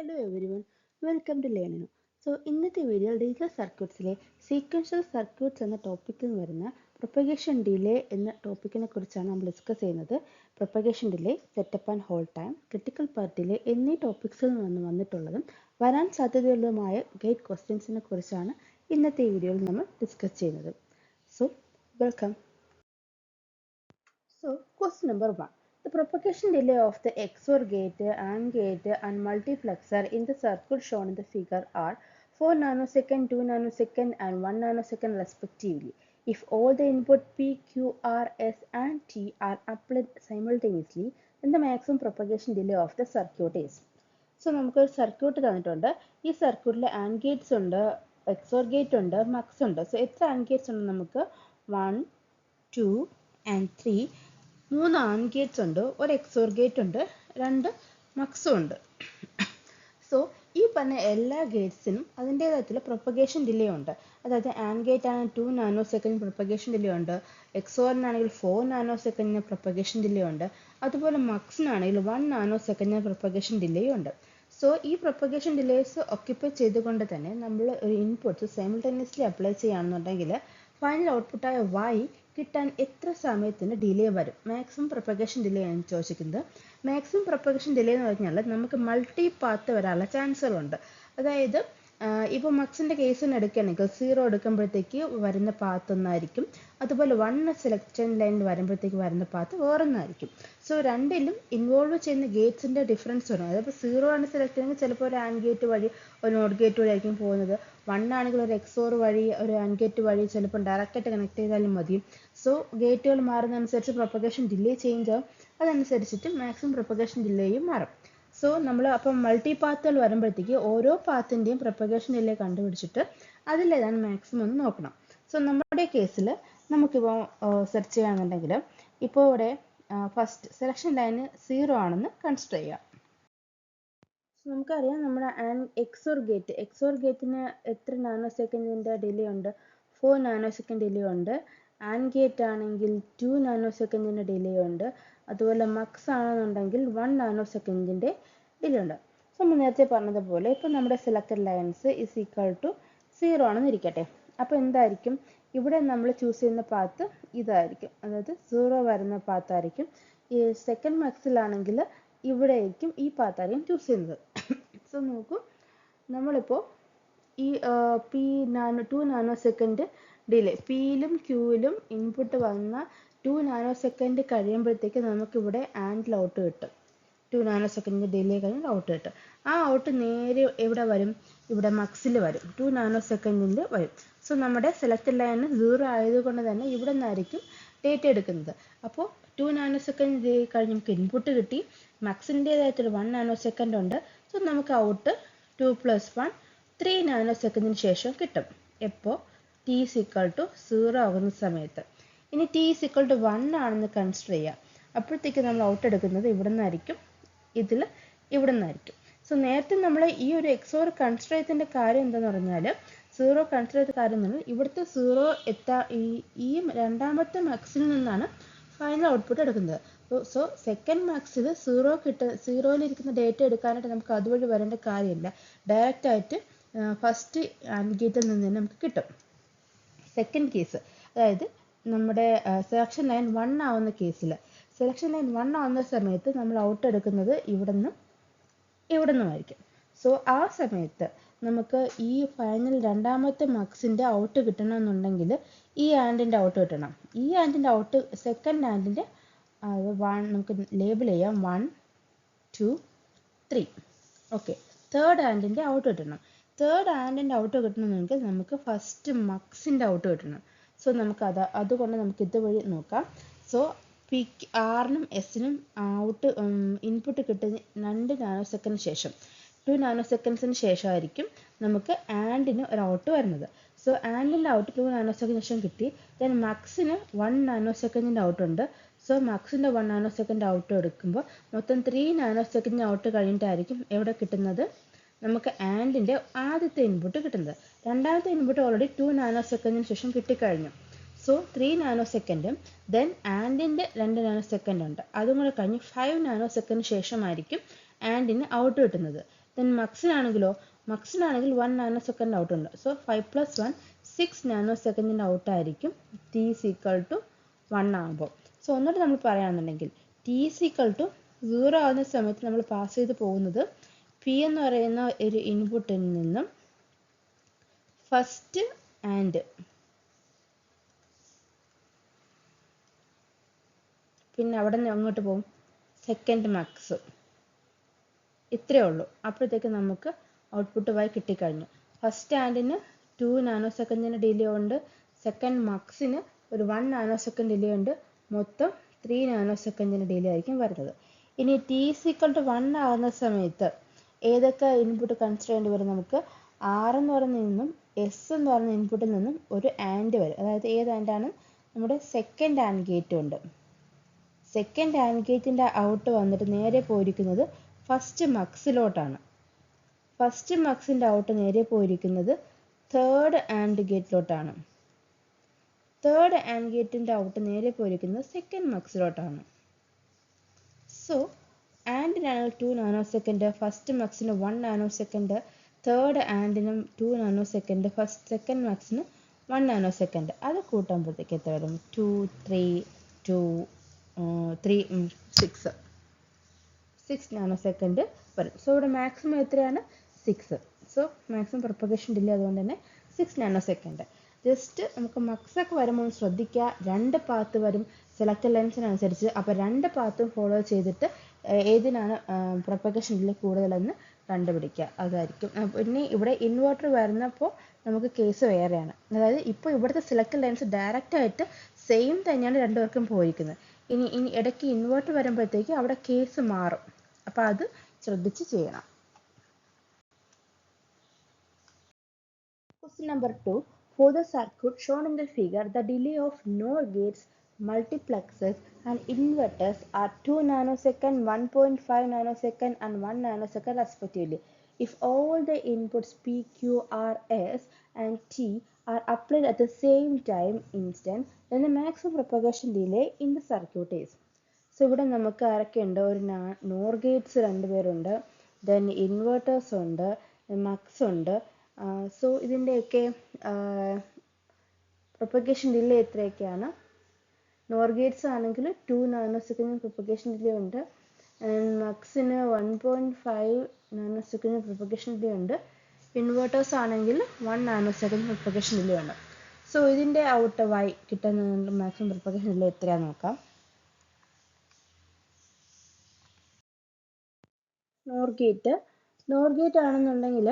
Hello everyone, welcome to Learning. ഇന്നത്തെ വീഡിയോയിൽ digital സർക്യൂട്ട്സിലെ sequential circuits എന്ന ടോപ്പിക്കിൽ വരുന്ന പ്രൊപ്പഗേഷൻ ഡിലേ എന്ന ടോപ്പിക്കിനെ കുറിച്ചാണ് നമ്മൾ ഡിസ്കസ് ചെയ്യുന്നത്. Propagation delay, setup and hold time, critical path delay എന്നീ ടോപ്പിക്സിൽ നിന്ന് വന്നിട്ടുള്ളതും വരാൻ സാധ്യതയുള്ളതുമായ ഗേറ്റ് ക്വസ്റ്റ്യൻസിനെ കുറിച്ചാണ് ഇന്നത്തെ വീഡിയോയിൽ നമ്മൾ ഡിസ്കസ് ചെയ്യുന്നത്. Welcome. Question number 1. The propagation delay of the XOR gate, AND gate and multiplexer in the circuit shown in the figure are 4 nanosecond, 2 nanosecond and 1 nanosecond respectively. If all the input P, Q, R, S and T are applied simultaneously, then the maximum propagation delay of the circuit is. നമുക്ക് ഒരു circuit തന്നിട്ടുണ്ട്. ഈ സർക്യൂട്ടിൽ AND Gates ഉണ്ട്, XOR gate ഉണ്ട്, mux ഉണ്ട്. എത്ര AND Gates ഉണ്ട്? നമുക്ക് 1, 2 and 3 3 AND ഗേറ്റ്സ് ഉണ്ട്, ഒരു XOR ഗേറ്റ് ഉണ്ട്, 2 മക്സും ഉണ്ട്. ഈ പറഞ്ഞ എല്ലാ ഗേറ്റ്സിനും അതിൻ്റേതായിട്ടുള്ള പ്രൊപ്പഗേഷൻ ഡിലേ ഉണ്ട്. അതായത് AND ഗേറ്റ് ആണെങ്കിൽ 2 നാനോ സെക്കൻഡ് പ്രൊപ്പഗേഷൻ ഡിലേ ഉണ്ട്, XORനാണെങ്കിൽ 4 നാനോ സെക്കൻഡിന് പ്രൊപ്പഗേഷൻ ഡിലേ ഉണ്ട്, അതുപോലെ മക്സിനാണെങ്കിൽ 1 നാനോ സെക്കൻഡിന് പ്രൊപ്പഗേഷൻ ഡിലേ ഉണ്ട്. ഈ പ്രൊപ്പഗേഷൻ ഡിലേസ് ഒക്യുപ്പൈ ചെയ്തുകൊണ്ട് തന്നെ നമ്മൾ ഒരു ഇൻപുട്ട്സ് സൈമിൾട്ടേനിയസ്ലി അപ്ലൈ ചെയ്യുകയാണെന്നുണ്ടെങ്കിൽ ഫൈനൽ ഔട്ട്പുട്ടായ Y കിട്ടാൻ എത്ര സമയത്തിന് ഡിലേ വരും? മാക്സിമം പ്രൊപ്പഗേഷൻ ഡിലേ ആണ് ചോദിക്കുന്നത്. മാക്സിമം പ്രൊപ്പഗേഷൻ ഡിലേ എന്ന് പറഞ്ഞാൽ നമുക്ക് മൾട്ടി പാത്ത് വരാനുള്ള ചാൻസുകളുണ്ട്. അതായത് ഇപ്പോൾ മക്സിൻ്റെ കേസിന് എടുക്കുകയാണെങ്കിൽ 0 എടുക്കുമ്പോഴത്തേക്ക് വരുന്ന പാത്ത് ഒന്നായിരിക്കും, അതുപോലെ 1 സെലക്ഷൻ ലൈനിൽ വരുമ്പോഴത്തേക്ക് വരുന്ന പാത്ത് വേറൊന്നായിരിക്കും. രണ്ടിലും ഇൻവോൾവ് ചെയ്യുന്ന ഗേറ്റ്സിൻ്റെ ഡിഫറൻസ് വരും. അതായത് 0 ആണ് സെലക്ട് ചെയ്യുന്നത്, ചിലപ്പോൾ ഒരു AND ഗേറ്റ് വഴി ഒരു നോട്ട് ഗേറ്റ് വഴി ആയിരിക്കും പോകുന്നത്. 1 ആണെങ്കിൽ ഒരു XOR വഴി ഒരു AND ഗേറ്റ് വഴി ചിലപ്പോൾ ഡയറക്റ്റായിട്ട് കണക്ട് ചെയ്താലും മതി. ഗേറ്റുകൾ മാറുന്നതനുസരിച്ച് പ്രൊപ്പഗേഷൻ ഡിലേ ചേഞ്ച് ആവും, അതനുസരിച്ചിട്ട് മാക്സിമം പ്രൊപ്പഗേഷൻ ഡിലേയും മാറും. നമ്മൾ അപ്പം മൾട്ടി പാത്തുകൾ വരുമ്പോഴത്തേക്ക് ഓരോ പാത്തിൻ്റെയും പ്രൊപ്പഗേഷൻ ഡിലേ കണ്ടുപിടിച്ചിട്ട് അതിലേതാണ് മാക്സിമം എന്ന് നോക്കണം. നമ്മുടെ കേസിൽ നമുക്കിപ്പോൾ സെർച്ച് ചെയ്യുകയാണെന്നുണ്ടെങ്കിൽ ഇപ്പോൾ ഇവിടെ ഫസ്റ്റ് സെലക്ഷൻ ലൈന് 0 ആണെന്ന് കൺസിഡർ ചെയ്യാം. നമുക്കറിയാം നമ്മുടെ XOR ഗേറ്റിന് എത്ര നാനോ സെക്കൻഡിൻ്റെ ഡിലേ ഉണ്ട്? 4 നാനോ സെക്കൻഡ് ഡിലേ ഉണ്ട്. AND ഗേറ്റ് ആണെങ്കിൽ 2 നാനോ സെക്കൻഡിൻ്റെ ഡിലേ ഉണ്ട്. അതുപോലെ മക്സ് ആണെന്നുണ്ടെങ്കിൽ 1 നാനോ സെക്കൻഡിൻ്റെ ഡിലേ ഉണ്ട്. നമ്മൾ നേരത്തെ പറഞ്ഞതുപോലെ ഇപ്പോൾ നമ്മുടെ selected lines is equal to 0 ആണെന്ന് ഇരിക്കട്ടെ. അപ്പോൾ എന്തായിരിക്കും ഇവിടെ നമ്മൾ ചൂസ് ചെയ്യുന്ന പാത്ത്? ഇതായിരിക്കും, അതായത് 0 വരുന്ന പാത്തായിരിക്കും. ഈ സെക്കൻഡ് മക്സിലാണെങ്കിൽ ഇവിടെ ആയിരിക്കും ഈ പാത്തായിരിക്കും ചൂസ് ചെയ്യുന്നത്. നോക്കൂ, നമ്മളിപ്പോൾ ഈ 2 നാനോ സെക്കൻഡ് ഡിലേ പിയിലും ക്യൂവിലും ഇൻപുട്ട് വന്ന 2 നാനോ സെക്കൻഡ് കഴിയുമ്പോഴത്തേക്ക് നമുക്കിവിടെ ആൻഡിൽ ഔട്ട് കിട്ടും. 2 നാനോ സെക്കൻഡ് ഡിലേ കഴിഞ്ഞാൽ ഔട്ട് കിട്ടും. ആ ഔട്ട് നേരെ എവിടെ വരും? ഇവിടെ മക്സിൽ വരും, 2 നാനോ സെക്കൻഡിൻ്റെ വരും. നമ്മുടെ സെലക്ട് ലൈൻ 0 ആയതുകൊണ്ട് തന്നെ ഇവിടെ നിന്നായിരിക്കും ഡേറ്റ എടുക്കുന്നത്. അപ്പോൾ 2 നാനോ സെക്കൻഡ് കഴിഞ്ഞ് നമുക്ക് ഇൻപുട്ട് കിട്ടി, മക്സിൻ്റേതായിട്ടൊരു 1 നാനോ സെക്കൻഡ് ഉണ്ട്. നമുക്ക് ഔട്ട് 2 + 1 3 നാനോ സെക്കൻഡിന് ശേഷം കിട്ടും. എപ്പോൾ? T = 0 ആകുന്ന സമയത്ത്. ഇനി T = 1 ആണെന്ന് കൺസിഡർ ചെയ്യാം. അപ്പോഴത്തേക്ക് നമ്മൾ ഔട്ട് എടുക്കുന്നത് ഇവിടെ നിന്നായിരിക്കും, ഇവിടെ നിന്നായിരിക്കും. നേരത്തെ നമ്മൾ ഈ ഒരു XOR കൺസിഡർ ചെയ്തതിൻ്റെ കാര്യം എന്താണെന്ന് പറഞ്ഞാൽ 0 കൺസിഡർ ചെയ്ത കാര്യം എന്ന് പറഞ്ഞാൽ ഇവിടുത്തെ 0 ഈ രണ്ടാമത്തെ മക്സിൽ നിന്നാണ് ഫൈനൽ ഔട്ട്പുട്ട് എടുക്കുന്നത്. സെക്കൻഡ് മാക്സിൽ 0ഇരിക്കുന്ന ഡേറ്റ എടുക്കാനായിട്ട് നമുക്ക് അതുവഴി വരേണ്ട കാര്യമില്ല, ഡയറക്റ്റായിട്ട് ഫസ്റ്റ് AND ഗേറ്റിൽ നിന്ന് തന്നെ നമുക്ക് കിട്ടും. സെക്കൻഡ് കേസ്, അതായത് നമ്മുടെ സെലക്ഷൻ ലൈൻ 1 ആവുന്ന കേസിൽ, സെലക്ഷൻ ലൈൻ 1 ആവുന്ന സമയത്ത് നമ്മൾ ഔട്ട് എടുക്കുന്നത് ഇവിടെ നിന്നുമായിരിക്കും. ആ സമയത്ത് നമുക്ക് ഈ ഫൈനൽ രണ്ടാമത്തെ മക്സിൻ്റെ ഔട്ട് കിട്ടണമെന്നുണ്ടെങ്കിൽ ഈ ആൻഡിൻ്റെ ഔട്ട് കിട്ടണം. ഈ ആൻഡിൻ്റെ ഔട്ട് സെക്കൻഡ് ആൻഡിൻ്റെ നമുക്ക് ലേബിൾ ചെയ്യാം 1, 2, 3. ഓക്കെ, തേർഡ് ആൻഡിൻ്റെ ഔട്ട് കിട്ടണം. തേർഡ് ആൻഡിൻ്റെ ഔട്ട് കിട്ടണമെങ്കിൽ നമുക്ക് ഫസ്റ്റ് മക്സിൻ്റെ ഔട്ട് കിട്ടണം. അതുകൊണ്ട് നമുക്ക് ഇതുവഴി നോക്കാം. ആറിനും എസിനും ഔട്ട് ഇൻപുട്ട് കിട്ടുന്ന 2 നാനോ സെക്കൻഡിന് ശേഷം, 2 നാനോ സെക്കൻഡ്സിന് ശേഷമായിരിക്കും നമുക്ക് ആൻഡിന് ഒരു ഔട്ട് വരുന്നത്. ആൻഡിൻ്റെ ഔട്ട് 2 നാനോ സെക്കൻഡിന് ശേഷം കിട്ടി. ദെൻ മക്സിന് 1 നാനോ സെക്കൻഡിൻ്റെ ഔട്ട് ഉണ്ട്. മക്സിൻ്റെ 1 നാനോ സെക്കൻഡ് ഔട്ട് എടുക്കുമ്പോൾ മൊത്തം 3 നാനോ സെക്കൻഡിന് ഔട്ട് കഴിഞ്ഞിട്ടായിരിക്കും എവിടെ കിട്ടുന്നത്? നമുക്ക് ആൻഡിൻ്റെ ആദ്യത്തെ ഇൻപുട്ട് കിട്ടുന്നത്. രണ്ടാമത്തെ ഇൻപുട്ട് ഓൾറെഡി 2 നാനോ സെക്കൻഡിന് ശേഷം കിട്ടിക്കഴിഞ്ഞു. 3 നാനോ സെക്കൻഡും ദെൻ ആൻഡിൻ്റെ 2 നാനോ സെക്കൻഡ് ഉണ്ട്, അതും കൂടെ കഴിഞ്ഞ് 5 നാനോ സെക്കൻഡിന് ശേഷമായിരിക്കും ആൻഡിന് ഔട്ട് കിട്ടുന്നത്. ദെൻ മക്സിനാണെങ്കിലോ, മക്സിനാണെങ്കിൽ 1 നാനോ സെക്കൻഡ് ഔട്ട് ഉണ്ട്. സോ 5 + 1 6 നാനോ സെക്കൻഡിൻ്റെ ഔട്ടായിരിക്കും t = 1 ആകുമ്പോൾ. സോ ഒന്നുകൂടി നമ്മൾ പറയുകയാണെന്നുണ്ടെങ്കിൽ t = 0 ആകുന്ന സമയത്ത് നമ്മൾ പാസ് ചെയ്ത് പോകുന്നത് p എന്ന് പറയുന്ന ഒരു ഇൻപുട്ടിൽ നിന്നും ഫസ്റ്റ് ആൻഡ് പിന്നെ അവിടെ നിന്ന് അങ്ങോട്ട് പോകും സെക്കൻഡ് മാക്സ്, ഇത്രയേ ഉള്ളൂ. അപ്പോഴത്തേക്ക് നമുക്ക് ഔട്ട്പുട്ട് y കിട്ടിക്കഴിഞ്ഞു. ഫസ്റ്റ് ആൻഡിന് 2 നാനോ സെക്കൻഡിന് ഡിലേ ഉണ്ട്, സെക്കൻഡ് മക്സിന് ഒരു 1 നാനോ സെക്കൻഡ് ഡിലേ ഉണ്ട്, മൊത്തം 3 നാനോ സെക്കൻഡിന് ഡിലേ ആയിരിക്കും വരുന്നത്. ഇനി t = 1 ആകുന്ന സമയത്ത് ഏതൊക്കെ ഇൻപുട്ട് കൺസിഡർ ചെയ്യേണ്ടി വരും? നമുക്ക് r എന്ന് പറയുന്ന നിന്നും s എന്ന് പറയുന്ന ഇൻപുട്ടിൽ നിന്നും ഒരു ആൻഡ് വരും. അതായത് ഏത് ആൻഡാണ്? നമ്മുടെ സെക്കൻഡ് ആൻഡ് ഗേറ്റ് ഉണ്ട്. സെക്കൻഡ് ആൻഡ് ഗേറ്റിൻ്റെ ഔട്ട് വന്നിട്ട് നേരെ പോയിരിക്കുന്നത് ഫസ്റ്റ് മക്സിലോട്ടാണ്. ഫസ്റ്റ് മക്സിൻ്റെ ഔട്ട് നേരെ പോയിരിക്കുന്നത് തേർഡ് ആൻഡ് ഗേറ്റിലോട്ടാണ്. തേർഡ് ആൻഡ് ഗേറ്റിൻ്റെ ഔട്ട് നേരെ പോയിരിക്കുന്നത് സെക്കൻഡ് മക്സിലോട്ടാണ്. സോ ആൻഡിനാണെങ്കിൽ 2 നാനോ സെക്കൻഡ്, ഫസ്റ്റ് മക്സിന് 1 നാനോ സെക്കൻഡ്, തേർഡ് ആൻഡിനും 2 നാനോ സെക്കൻഡ്, സെക്കൻഡ് മക്സിന് 1 നാനോ സെക്കൻഡ്. അത് കൂട്ടുമ്പോഴത്തേക്ക് എത്ര വരും? 2 3 2 3 6 നാനോ സെക്കൻഡ് വരും. സോ ഇവിടെ മാക്സിമം എത്രയാണ്? 6. സോ മാക്സിമം പ്രൊപ്പഗേഷൻ ഡിലേ അതുകൊണ്ട് തന്നെ 6 നാനോ സെക്കൻഡ്. ജസ്റ്റ് നമുക്ക് മക്സൊക്കെ വരുമ്പോൾ ശ്രദ്ധിക്കുക, 2 പാത്ത് വരും സെലക്ടഡ് ലെൻസിനനുസരിച്ച്. അപ്പോൾ 2 പാത്തും ഫോളോ ചെയ്തിട്ട് ഏതിനാണ് പ്രൊപ്പഗേഷൻ ഡിലേ കൂടുതലെന്ന് കണ്ടുപിടിക്കുക. അതായിരിക്കും. പിന്നെ ഇവിടെ ഇൻവെർട്ടർ വരുന്നപ്പോൾ നമുക്ക് കേസ് വേറെയാണ്. അതായത് ഇപ്പോൾ ഇവിടുത്തെ സെലക്ടഡ് ലെൻസ് ഡയറക്റ്റായിട്ട് സെയിം തന്നെയാണ് രണ്ടുപേർക്കും പോയിരിക്കുന്നത്. ഇനി ഇടയ്ക്ക് ഇൻവെർട്ടർ വരുമ്പോഴത്തേക്ക് അവിടെ കേസ് മാറും. അപ്പോൾ അത് ശ്രദ്ധിച്ച് ചെയ്യണം. Question number 2. For the circuit shown in the figure, the delay of NOR gates, multiplexers and inverters are 2 nanosecond, 1.5 nanosecond and 1 nanosecond respectively. If all the inputs P, Q, R, S and T are applied at the same time instant, then the maximum propagation delay in the circuit is. So ഇവിടെ നമുക്ക് ആരൊക്കെയുണ്ട്? ഒരു NOR gates 2 പേരുണ്ട്, then inverters ഉണ്ട്, mux ഉണ്ട്. So ഇതിൻ്റെയൊക്കെ propagation delay എത്രയൊക്കെയാണ്? NOR gates ആണെങ്കിൽ 2 നാനോ സെക്കൻഡ് പ്രൊപ്പഗേഷൻ ഡിലേ ഉണ്ട്, മക്സിന് 1.5 നാനോ സെക്കൻഡ് പ്രൊപ്പഗേഷൻ ഡിലേ ഉണ്ട്, ഇൻവേർട്ടേഴ്സ് ആണെങ്കിൽ 1 നാനോ സെക്കൻഡ് പ്രൊപ്പഗേഷൻ ഡിലേ ഉണ്ട്. സോ ഇതിൻ്റെ ഔട്ട് y കിട്ടുന്ന മാക്സിമം പ്രൊപ്പഗേഷൻ ഡിലേ എത്രയാണെന്ന് നോക്കാം. നോർ ഗേറ്റ് ആണെന്നുണ്ടെങ്കിൽ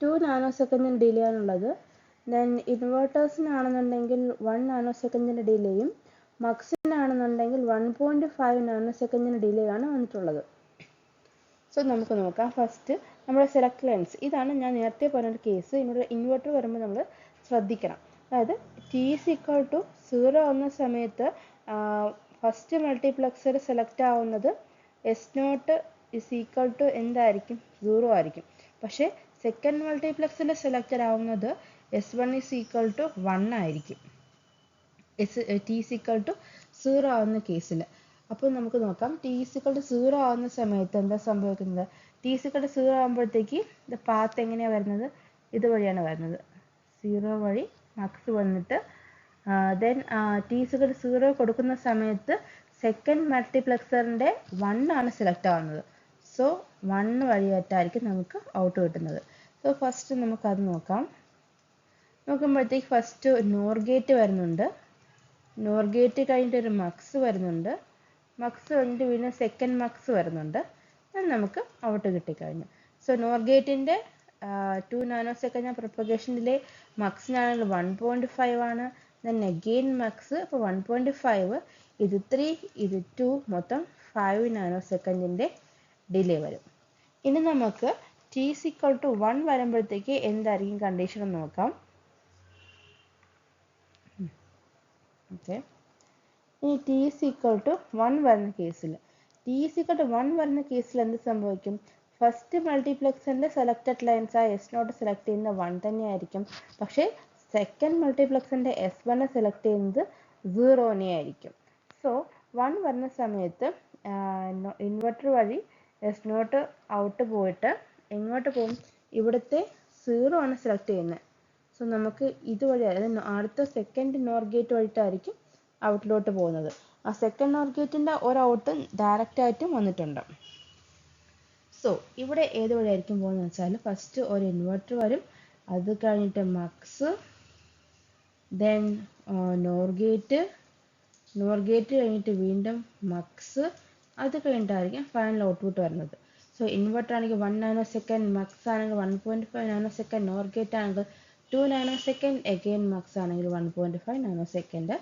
2 നാനോ സെക്കൻഡിന് ഡിലേ ആണുള്ളത്. ദെൻ ഇൻവേർട്ടേഴ്സിനാണെന്നുണ്ടെങ്കിൽ 1 നാനോ സെക്കൻഡിൻ്റെ ഡിലേയും മക്സിനാണെന്നുണ്ടെങ്കിൽ 1.5 നാനോ സെക്കൻഡിന് ഡിലേ ആണ് വന്നിട്ടുള്ളത്. സോ നമുക്ക് നോക്കാം. ഫസ്റ്റ് നമ്മുടെ സെലക്ട് ലെൻസ് ഇതാണ് ഞാൻ നേരത്തെ പറഞ്ഞൊരു കേസ്. ഇവിടെ ഇൻവെർട്ടർ വരുമ്പോൾ നമ്മൾ ശ്രദ്ധിക്കണം. അതായത് t = 0 ആവുന്ന സമയത്ത് ഫസ്റ്റ് മൾട്ടിപ്ലക്സർ സെലക്ട് ആവുന്നത് S0 = എന്തായിരിക്കും? 0 ആയിരിക്കും. പക്ഷേ സെക്കൻഡ് മൾട്ടിപ്ലക്സറിൽ സെലക്റ്റഡ് ആവുന്നത് S1 = 1 ആയിരിക്കും, t = 0 ആവുന്ന കേസിൽ. അപ്പോൾ നമുക്ക് നോക്കാം, t = 0 ആവുന്ന സമയത്ത് എന്താ സംഭവിക്കുന്നത്? t = 0 ആകുമ്പോഴത്തേക്ക് ഇത് പാത്ത് എങ്ങനെയാണ് വരുന്നത്? ഇതുവഴിയാണ് വരുന്നത്. 0 വഴി മക്സ് വന്നിട്ട് ദെൻ t = 0 കൊടുക്കുന്ന സമയത്ത് സെക്കൻഡ് മൾട്ടിപ്ലക്സറിൻ്റെ 1 ആണ് സെലക്ട് ആവുന്നത്. സോ 1 വഴിയായിട്ടായിരിക്കും നമുക്ക് ഔട്ട് കിട്ടുന്നത്. സോ ഫസ്റ്റ് നമുക്കത് നോക്കാം. നോക്കുമ്പോഴത്തേക്ക് ഫസ്റ്റ് നോർ ഗേറ്റ് വരുന്നുണ്ട്, നോർ ഗേറ്റ് കഴിഞ്ഞിട്ട് ഒരു മക്സ് വരുന്നുണ്ട്, മക്സ് കഴിഞ്ഞിട്ട് പിന്നെ സെക്കൻഡ് മക്സ് വരുന്നുണ്ട്. നമുക്ക് ഔട്ട് കിട്ടിക്കഴിഞ്ഞു. സോ നോർ ഗേറ്റിൻ്റെ 2 നാനോ സെക്കൻഡ് പ്രൊപ്പഗേഷൻ ഡിലേ, മക്സിനാണെങ്കിൽ 1.5 ആണ്. ദെൻ അഗെയിൻ മക്സ്, അപ്പോൾ 1.5, ഇത് 3, ഇത് 2, മൊത്തം 5 നാനോ സെക്കൻഡിൻ്റെ ഡിലേ വരും. ഇനി നമുക്ക് t = 1 വരുമ്പോഴത്തേക്ക് എന്തായിരിക്കും കണ്ടീഷൻ എന്ന് നോക്കാം. ഓക്കെ, ഇനി t = 1 വരുന്ന കേസിൽ എന്ത് സംഭവിക്കും? ഫസ്റ്റ് മൾട്ടിപ്ലക്സറിൻ്റെ സെലക്റ്റഡ് ലൈൻസ് ആ S0 സെലക്ട് ചെയ്യുന്ന 1 തന്നെയായിരിക്കും. പക്ഷേ സെക്കൻഡ് മൾട്ടിപ്ലക്സറിൻ്റെ S1 സെലക്ട് ചെയ്യുന്നത് 0 ആയിരിക്കും. സോ 1 വരുന്ന സമയത്ത് ഇൻവെർട്ടർ വഴി എസ് നോട്ട് ഔട്ട് പോയിട്ട് എങ്ങോട്ട് പോകും? ഇവിടുത്തെ 0 ആണ് സെലക്ട് ചെയ്യുന്നത്. സോ നമുക്ക് ഇതുവഴി, അതായത് അടുത്ത സെക്കൻഡ് നോർ ഗേറ്റ് വഴിയിട്ടായിരിക്കും ഔട്ടിലോട്ട് പോകുന്നത്. ആ സെക്കൻഡ് നോർ ഗേറ്റിൻ്റെ ഒരു ഔട്ട് ഡയറക്റ്റ് ആയിട്ടും വന്നിട്ടുണ്ട്. സോ ഇവിടെ ഏത് വഴിയായിരിക്കും പോകുന്നത് വെച്ചാൽ, ഫസ്റ്റ് ഒരു ഇൻവെർട്ടർ വരും, അത് കഴിഞ്ഞിട്ട് മക്സ്, ദെൻ നോർ ഗേറ്റ് കഴിഞ്ഞിട്ട് വീണ്ടും മക്സ്, അത് കഴിഞ്ഞിട്ടായിരിക്കും ഫൈനൽ ഔട്ട്പുട്ട് വരുന്നത്. സോ ഇൻവെർട്ടർ ആണെങ്കിൽ 1 നാനോ സെക്കൻഡ്, മക്സ് ആണെങ്കിൽ 1.5 നാനോ സെക്കൻഡ്, നോർ ഗേറ്റ് ആണെങ്കിൽ 2 നാനോ സെക്കൻഡ്, അഗെയിൻ മക്സ് ആണെങ്കിൽ 1.5 നാനോ സെക്കൻഡ്,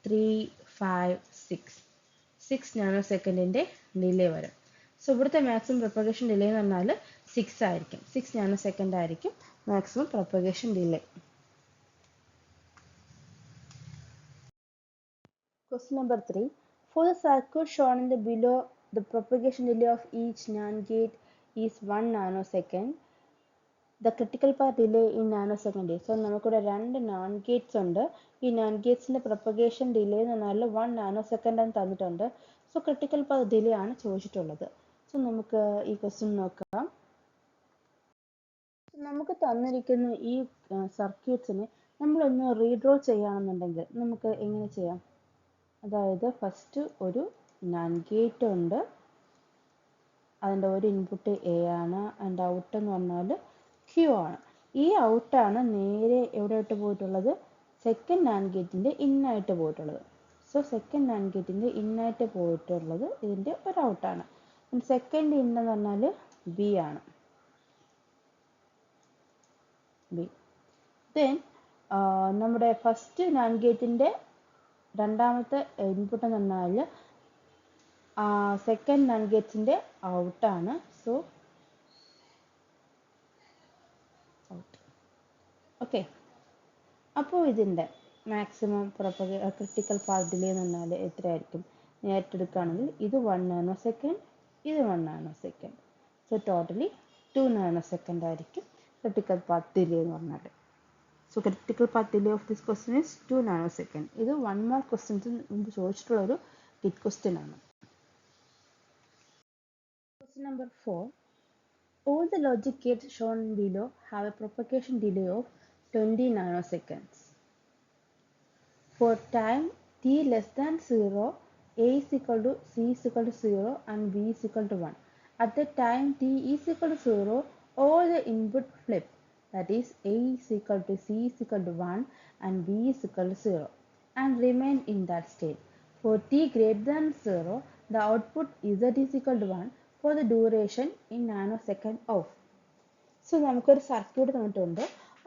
3, 5, 6 നാനോ സെക്കൻഡിൻ്റെ ഡിലേ വരും. സോ ഇവിടുത്തെ മാക്സിമം പ്രൊപ്പഗേഷൻ ഡിലേ എന്ന് പറഞ്ഞാൽ 6 ആയിരിക്കും. 6 നാനോ സെക്കൻഡ് ആയിരിക്കും maximum propagation delay. Question number 3. For the circuit shown in the below, the propagation delay of each NAND gate is 1 nanosecond. The critical path delay in nanosecond is. So നമുക്കിവിടെ രണ്ട് NAND gates ഉണ്ട്. ഈ NAND gatesന്റെ propagation delay എന്ന് പറഞ്ഞാൽ 1 nanosecond എന്ന് തന്നിട്ടുണ്ട്. So critical path delay ആണ് ചോദിച്ചിട്ടുള്ളത്. സോ നമുക്ക് ഈ ക്വസ്റ്റ്യൻ നോക്കാം. നമുക്ക് തന്നിരിക്കുന്ന ഈ സർക്യൂട്ട്സിനെ നമ്മളൊന്ന് റീഡ്രോ ചെയ്യുകയാണെന്നുണ്ടെങ്കിൽ നമുക്ക് എങ്ങനെ ചെയ്യാം? അതായത് ഫസ്റ്റ് ഒരു നാൻഡ് ഗേറ്റ് ഉണ്ട്, അതിൻ്റെ ഒരു ഇൻപുട്ട് എ ആണ്, അതിൻ്റെ ഔട്ട് എന്ന് പറഞ്ഞാൽ ക്യൂ ആണ്. ഈ ഔട്ടാണ് നേരെ എവിടെയായിട്ട് പോയിട്ടുള്ളത്? സെക്കൻഡ് നാൻഡ് ഗേറ്റിൻ്റെ ഇന്നായിട്ട് പോയിട്ടുള്ളത്. സോ സെക്കൻഡ് നാൻഡ് ഗേറ്റിൻ്റെ ഇന്നായിട്ട് പോയിട്ടുള്ളത് ഇതിൻ്റെ ഒരു ഔട്ടാണ്. സെക്കൻഡ് ഇൻ എന്ന് പറഞ്ഞാൽ ബി ആണ്, ബി. ദെൻ നമ്മുടെ ഫസ്റ്റ് നാൻഡ് ഗേറ്റിൻ്റെ രണ്ടാമത്തെ ഇൻപുട്ട് എന്ന് പറഞ്ഞാൽ സെക്കൻഡ് നാൻഡ് ഗേറ്റിൻ്റെ ഔട്ടാണ്. So out. ഓക്കെ, അപ്പോൾ ഇതിൻ്റെ മാക്സിമം ക്രിട്ടിക്കൽ പാത്ത് ഡിലേ എന്ന് പറഞ്ഞാൽ എത്രയായിരിക്കും? നേരിട്ട് എടുക്കുകയാണെങ്കിൽ ഇത് 1 നാനോ സെക്കൻഡ്, ഇത് 1 nanosecond. So totally 2 nano second ആയിരിക്കും ക്രിട്ടിക്കൽ പാത്ത് ഡിലേ എന്ന് പറഞ്ഞാൽ. So critical path delay of this question is 2 nanosecond. ഇത് 1 മാർക്ക് ക്വസ്റ്റ്യൻസ് മുമ്പ് ചോദിച്ചിട്ടുള്ള ഒരു കിറ്റ് ക്വസ്റ്റ്യൻ ആണ്. Question number 4. All the logic gates shown below have a propagation delay of 20 nanoseconds. For time t less than 0, a is equal to c is equal to 0 and b is equal to 1. At the time t is equal to 0, all the input flip. That is, a is equal to c is equal to 1 and b is equal to 0 and remain in that state. For t greater than 0, the output z is equal to 1 for the duration in nanosecond of. So നമുക്കൊരു circuit തന്നിട്ടുണ്ട്.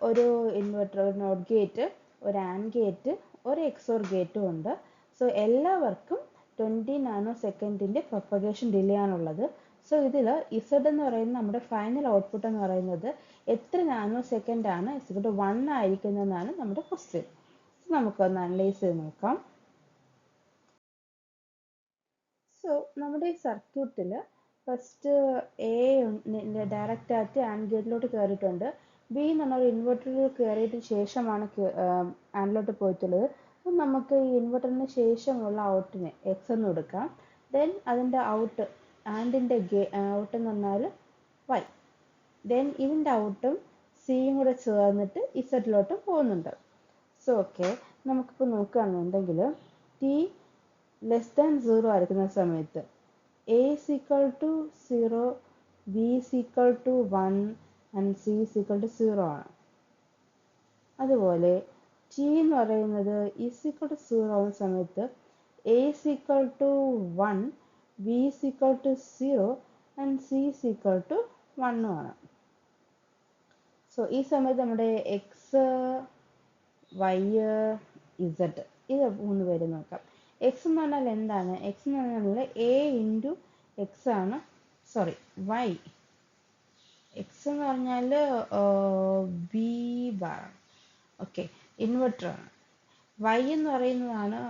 ഒരു inverter, ഒരു not gate, ഒരു and gate, ഒരു XOR ഗേറ്റും ഉണ്ട്. So എല്ലാവർക്കും 20 നാനോ സെക്കൻഡിൻ്റെ പ്രൊപ്പഗേഷൻ ഡിലേ ആണുള്ളത്. സോ ഇതിൽ ഇസഡ് എന്ന് പറയുന്നത് നമ്മുടെ ഫൈനൽ ഔട്ട്പുട്ട് എന്ന് പറയുന്നത് എത്ര നാനോ സെക്കൻഡ് ആണ് ഇസഡ് 1 ആയിരിക്കുന്നതെന്നാണ് നമ്മുടെ ക്വസ്റ്റ്യൻ. നമുക്കൊന്ന് അനലൈസ് ചെയ്ത് നോക്കാം. സോ നമ്മുടെ ഈ സർക്യൂട്ടിൽ ഫസ്റ്റ് എ ഡയറക്റ്റ് ആയിട്ട് ആൻഡ് ഗേറ്റിലോട്ട് കയറിയിട്ടുണ്ട്. ബി എന്ന് പറഞ്ഞാൽ ഇൻവെർട്ടറിൽ കയറിയിട്ട് ശേഷമാണ് ആൻഡിലോട്ട് പോയിട്ടുള്ളത്. അപ്പം നമുക്ക് ഈ ഇൻവെർട്ടറിന് ശേഷമുള്ള ഔട്ടിനെ എക്സ് എന്ന് കൊടുക്കാം. ദെൻ അതിൻ്റെ ഔട്ട്, ആൻഡിൻ്റെ ഔട്ട് എന്ന് പറഞ്ഞാൽ വൈ. ദെൻ ഇതിൻ്റെ ഔട്ടും സിയും കൂടെ ചേർന്നിട്ട് ഇസഡിലോട്ടും പോകുന്നുണ്ട്. സോ ഓക്കെ, നമുക്കിപ്പോൾ നോക്കുകയാണെന്നുണ്ടെങ്കിൽ ടി ലെസ് ദാൻ 0 ആയിരിക്കുന്ന സമയത്ത് a is equal to 0, b is equal to 1 and c is equal to 0 ആണ്. അതുപോലെ t എന്ന് പറയുന്നത് is equal to 0 ആവുന്ന സമയത്ത് a is equal to 1, b is equal to 0 and c is equal to 1 ആണ്. So ഈ സമയത്ത് നമ്മുടെ എക്സ്, വൈ, ഇസഡ് ഇത് 3 പേര് നോക്കാം. എക്സ് എന്ന് പറഞ്ഞാൽ എന്താണ്? എക്സ് എന്ന് പറഞ്ഞാൽ എ ഇൻറ്റു എക്സ് ആണ്, സോറി വൈ. എക്സ് എന്ന് പറഞ്ഞാൽ ബി ബാർ, ഓക്കെ, ഇൻവെർട്ടർ ആണ്. വൈ എന്ന് പറയുന്നതാണ്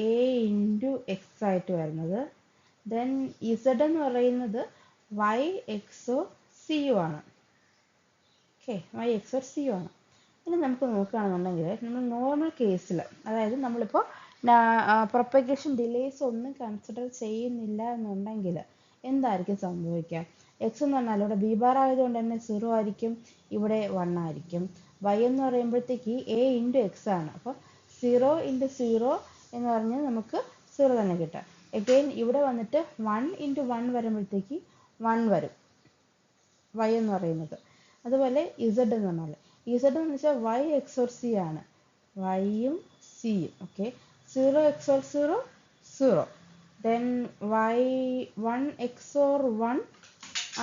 എ ഇൻറ്റു എക്സ് ആയിട്ട് വരുന്നത്. ദെൻ ഇസഡ് എന്ന് പറയുന്നത് വൈ എക്സോ സിയു ആണ്. ഓക്കെ, വൈ എക്സോ സിയു ആണ്. ഇനി നമുക്ക് നോക്കുകയാണെന്നുണ്ടെങ്കിൽ നമ്മൾ നോർമൽ കേസിൽ, അതായത് നമ്മളിപ്പോൾ പ്രൊപ്പഗേഷൻ ഡിലേസ് ഒന്നും കൺസിഡർ ചെയ്യുന്നില്ല എന്നുണ്ടെങ്കിൽ എന്തായിരിക്കും സംഭവിക്കുക? എക്സ് എന്ന് പറഞ്ഞാൽ ഇവിടെ ബി ബാർ ആയതുകൊണ്ട് തന്നെ 0 ആയിരിക്കും, ഇവിടെ 1 ആയിരിക്കും. വൈ എന്ന് പറയുമ്പോഴത്തേക്ക് എ ഇൻറ്റു എക്സ് ആണ്. അപ്പോൾ 0 ഇൻറ്റു 0 എന്ന് പറഞ്ഞാൽ നമുക്ക് 0 തന്നെ കിട്ടുക. എഗെയിൻ ഇവിടെ വന്നിട്ട് 1 ഇൻറ്റു 1 വരുമ്പോഴത്തേക്ക് 1 വരും വൈ എന്ന് പറയുന്നത്. അതുപോലെ ഇസഡ് എന്ന് പറഞ്ഞാൽ ഇസഡ് എന്ന് വെച്ചാൽ വൈ എക്സോർ സി ആണ്, വൈയും സിയും. Okay, 0 XOR 0 0, then Y 1 XOR 1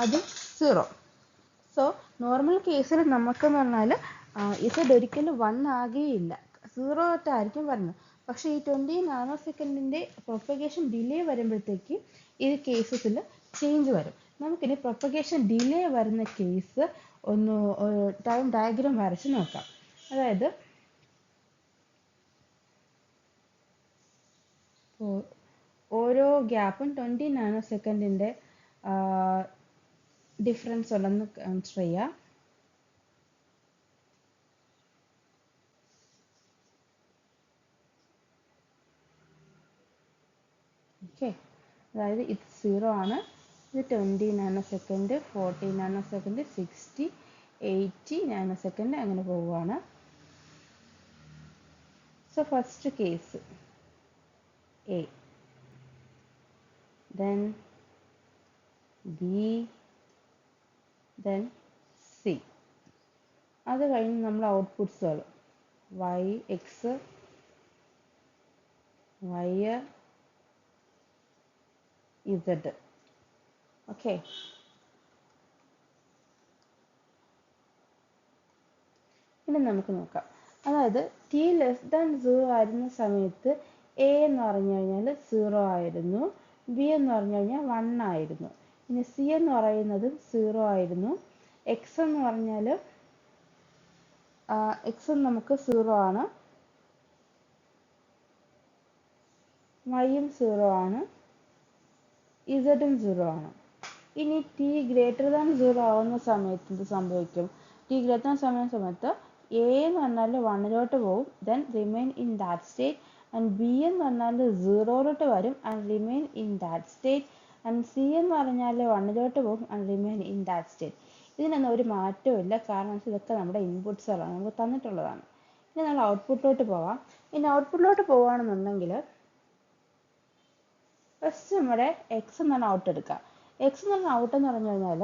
അതും 0. സോ നോർമൽ കേസിൽ നമുക്കെന്ന് പറഞ്ഞാൽ ഇസഡ് ഒരിക്കലും 1 ആകുകയില്ല, 0 ആയിട്ടായിരിക്കും വരുന്നത്. പക്ഷേ ഈ 20 നാനോ സെക്കൻഡിൻ്റെ പ്രൊപ്പഗേഷൻ ഡിലേ വരുമ്പോഴത്തേക്ക് ഈ കേസസിൽ ചേഞ്ച് വരും. നമുക്കിനി പ്രൊപ്പഗേഷൻ ഡിലേ വരുന്ന കേസ് ഒന്ന് ടൈം ഡയഗ്രാം വരച്ച് നോക്കാം. അതായത് ഓരോ ഗ്യാപ്പും 20 നാനോ സെക്കൻഡിൻ്റെ ഡിഫറൻസ് ഉണ്ടെന്ന് കൺസിഡർ ചെയ്യാം. ഓക്കെ, അതായത് ഇത് 0 ആണ്, ഇത് 20 nanosecond, 40 nanosecond, 60, 80 nanosecond അങ്ങനെ പോവുകയാണ്. So first case A, then B, then C. അത് കഴിഞ്ഞ് നമ്മൾ ഔട്ട്പുട്ട്സുകൾ Y X, Y Z. Okay, ഇനി നമുക്ക് നോക്കാം. അതായത് ടി ലെസ് ദാൻ 0 ആയിരുന്ന സമയത്ത് എ എന്ന് പറഞ്ഞു കഴിഞ്ഞാൽ 0 ആയിരുന്നു, ബി എന്ന് പറഞ്ഞു കഴിഞ്ഞാൽ 1 ആയിരുന്നു, ഇനി സി എന്ന് പറയുന്നത് 0 ആയിരുന്നു, എക്സ് എന്ന് പറഞ്ഞാൽ എക്സ് നമുക്ക് 0 ആണ്, വൈയും 0 ആണ്, ഇസഡും 0 ആണ്. ഇനി ടി ഗ്രേറ്റർ ദാൻ 0 ആവുന്ന സമയത്ത് എന്ത് സംഭവിക്കും? ടി ഗ്രേറ്റർ ദാൻ സമയത്ത് എ എന്ന് പറഞ്ഞാൽ 1 പോവും, then remain in that state, and B എന്ന് പറഞ്ഞാൽ 0 വരും and remain in that state, and C എന്ന് പറഞ്ഞാൽ 1 പോകും and remain in that state. ഇതിനൊന്നും ഒരു മാറ്റവും ഇല്ല, കാരണം ഇതൊക്കെ നമ്മുടെ ഇൻപുട്സുകളാണ്, നമുക്ക് തന്നിട്ടുള്ളതാണ്. ഇനി നമ്മൾ ഔട്ട്പുട്ടിലോട്ട് പോവാം. ഇനി ഔട്ട്പുട്ടിലോട്ട് പോവുകയാണെന്നുണ്ടെങ്കിൽ ഫസ്റ്റ് നമ്മുടെ എക്സ് എന്ന് പറഞ്ഞാൽ ഔട്ട് എടുക്കുക. എക്സ് എന്ന് പറഞ്ഞാൽ ഔട്ട് എന്ന് പറഞ്ഞു കഴിഞ്ഞാൽ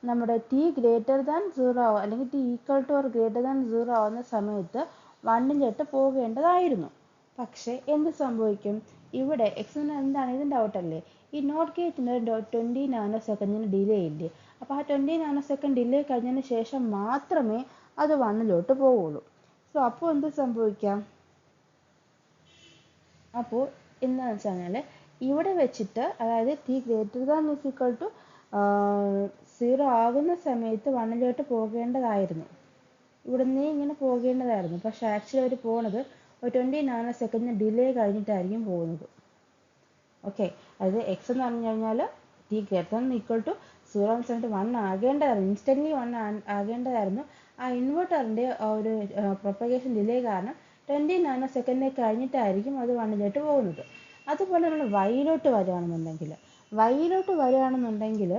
നമ്മുടെ ടി ഗ്രേറ്റർ ദാൻ 0 ആവുക, അല്ലെങ്കിൽ T equal two or greater than 0 ആവുന്ന സമയത്ത് 1 പോകേണ്ടതായിരുന്നു. പക്ഷേ എന്ത് സംഭവിക്കും? ഇവിടെ എക്സ് എന്താണ്, ഇതിൻ്റെ ഔട്ടല്ലേ. ഈ നോട്ട് ഗേറ്റിന് 20 നാനോ സെക്കൻഡിന് ഡിലേ ഇല്ലേ, അപ്പോൾ ആ 20 നാനോ സെക്കൻഡ് ഡിലേ കഴിഞ്ഞതിന് ശേഷം മാത്രമേ അത് 1 പോവുള്ളൂ. സോ അപ്പോൾ എന്ത് സംഭവിക്കാം? അപ്പോൾ എന്താണെന്ന് വെച്ച് കഴിഞ്ഞാൽ ഇവിടെ വെച്ചിട്ട്, അതായത് T greater than is equal to 0 ആകുന്ന സമയത്ത് 1 പോകേണ്ടതായിരുന്നു, ഇവിടെ നിന്ന് ഇങ്ങനെ പോകേണ്ടതായിരുന്നു. പക്ഷെ ആക്ച്വലി അവർ പോകുന്നത് ഒരു 20 നാനോ സെക്കൻഡിന് ഡിലേ കഴിഞ്ഞിട്ടായിരിക്കും പോകുന്നത്. ഓക്കെ, അതായത് എക്സ് എന്ന് പറഞ്ഞു കഴിഞ്ഞാൽ T greater than equal to 0 എന്ന് പറഞ്ഞിട്ട് 1 ആകേണ്ടതായിരുന്നു, ഇൻസ്റ്റൻ്റ്ലി 1 ആകേണ്ടതായിരുന്നു. ആ ഇൻവെർട്ടറിൻ്റെ ഒരു പ്രൊപ്പഗേഷൻ ഡിലേ കാരണം 20 നാനോ സെക്കൻഡ് കഴിഞ്ഞിട്ടായിരിക്കും അത് 1 പോകുന്നത്. അതുപോലെ നമ്മൾ വൈയിലോട്ട് വരികയാണെന്നുണ്ടെങ്കിൽ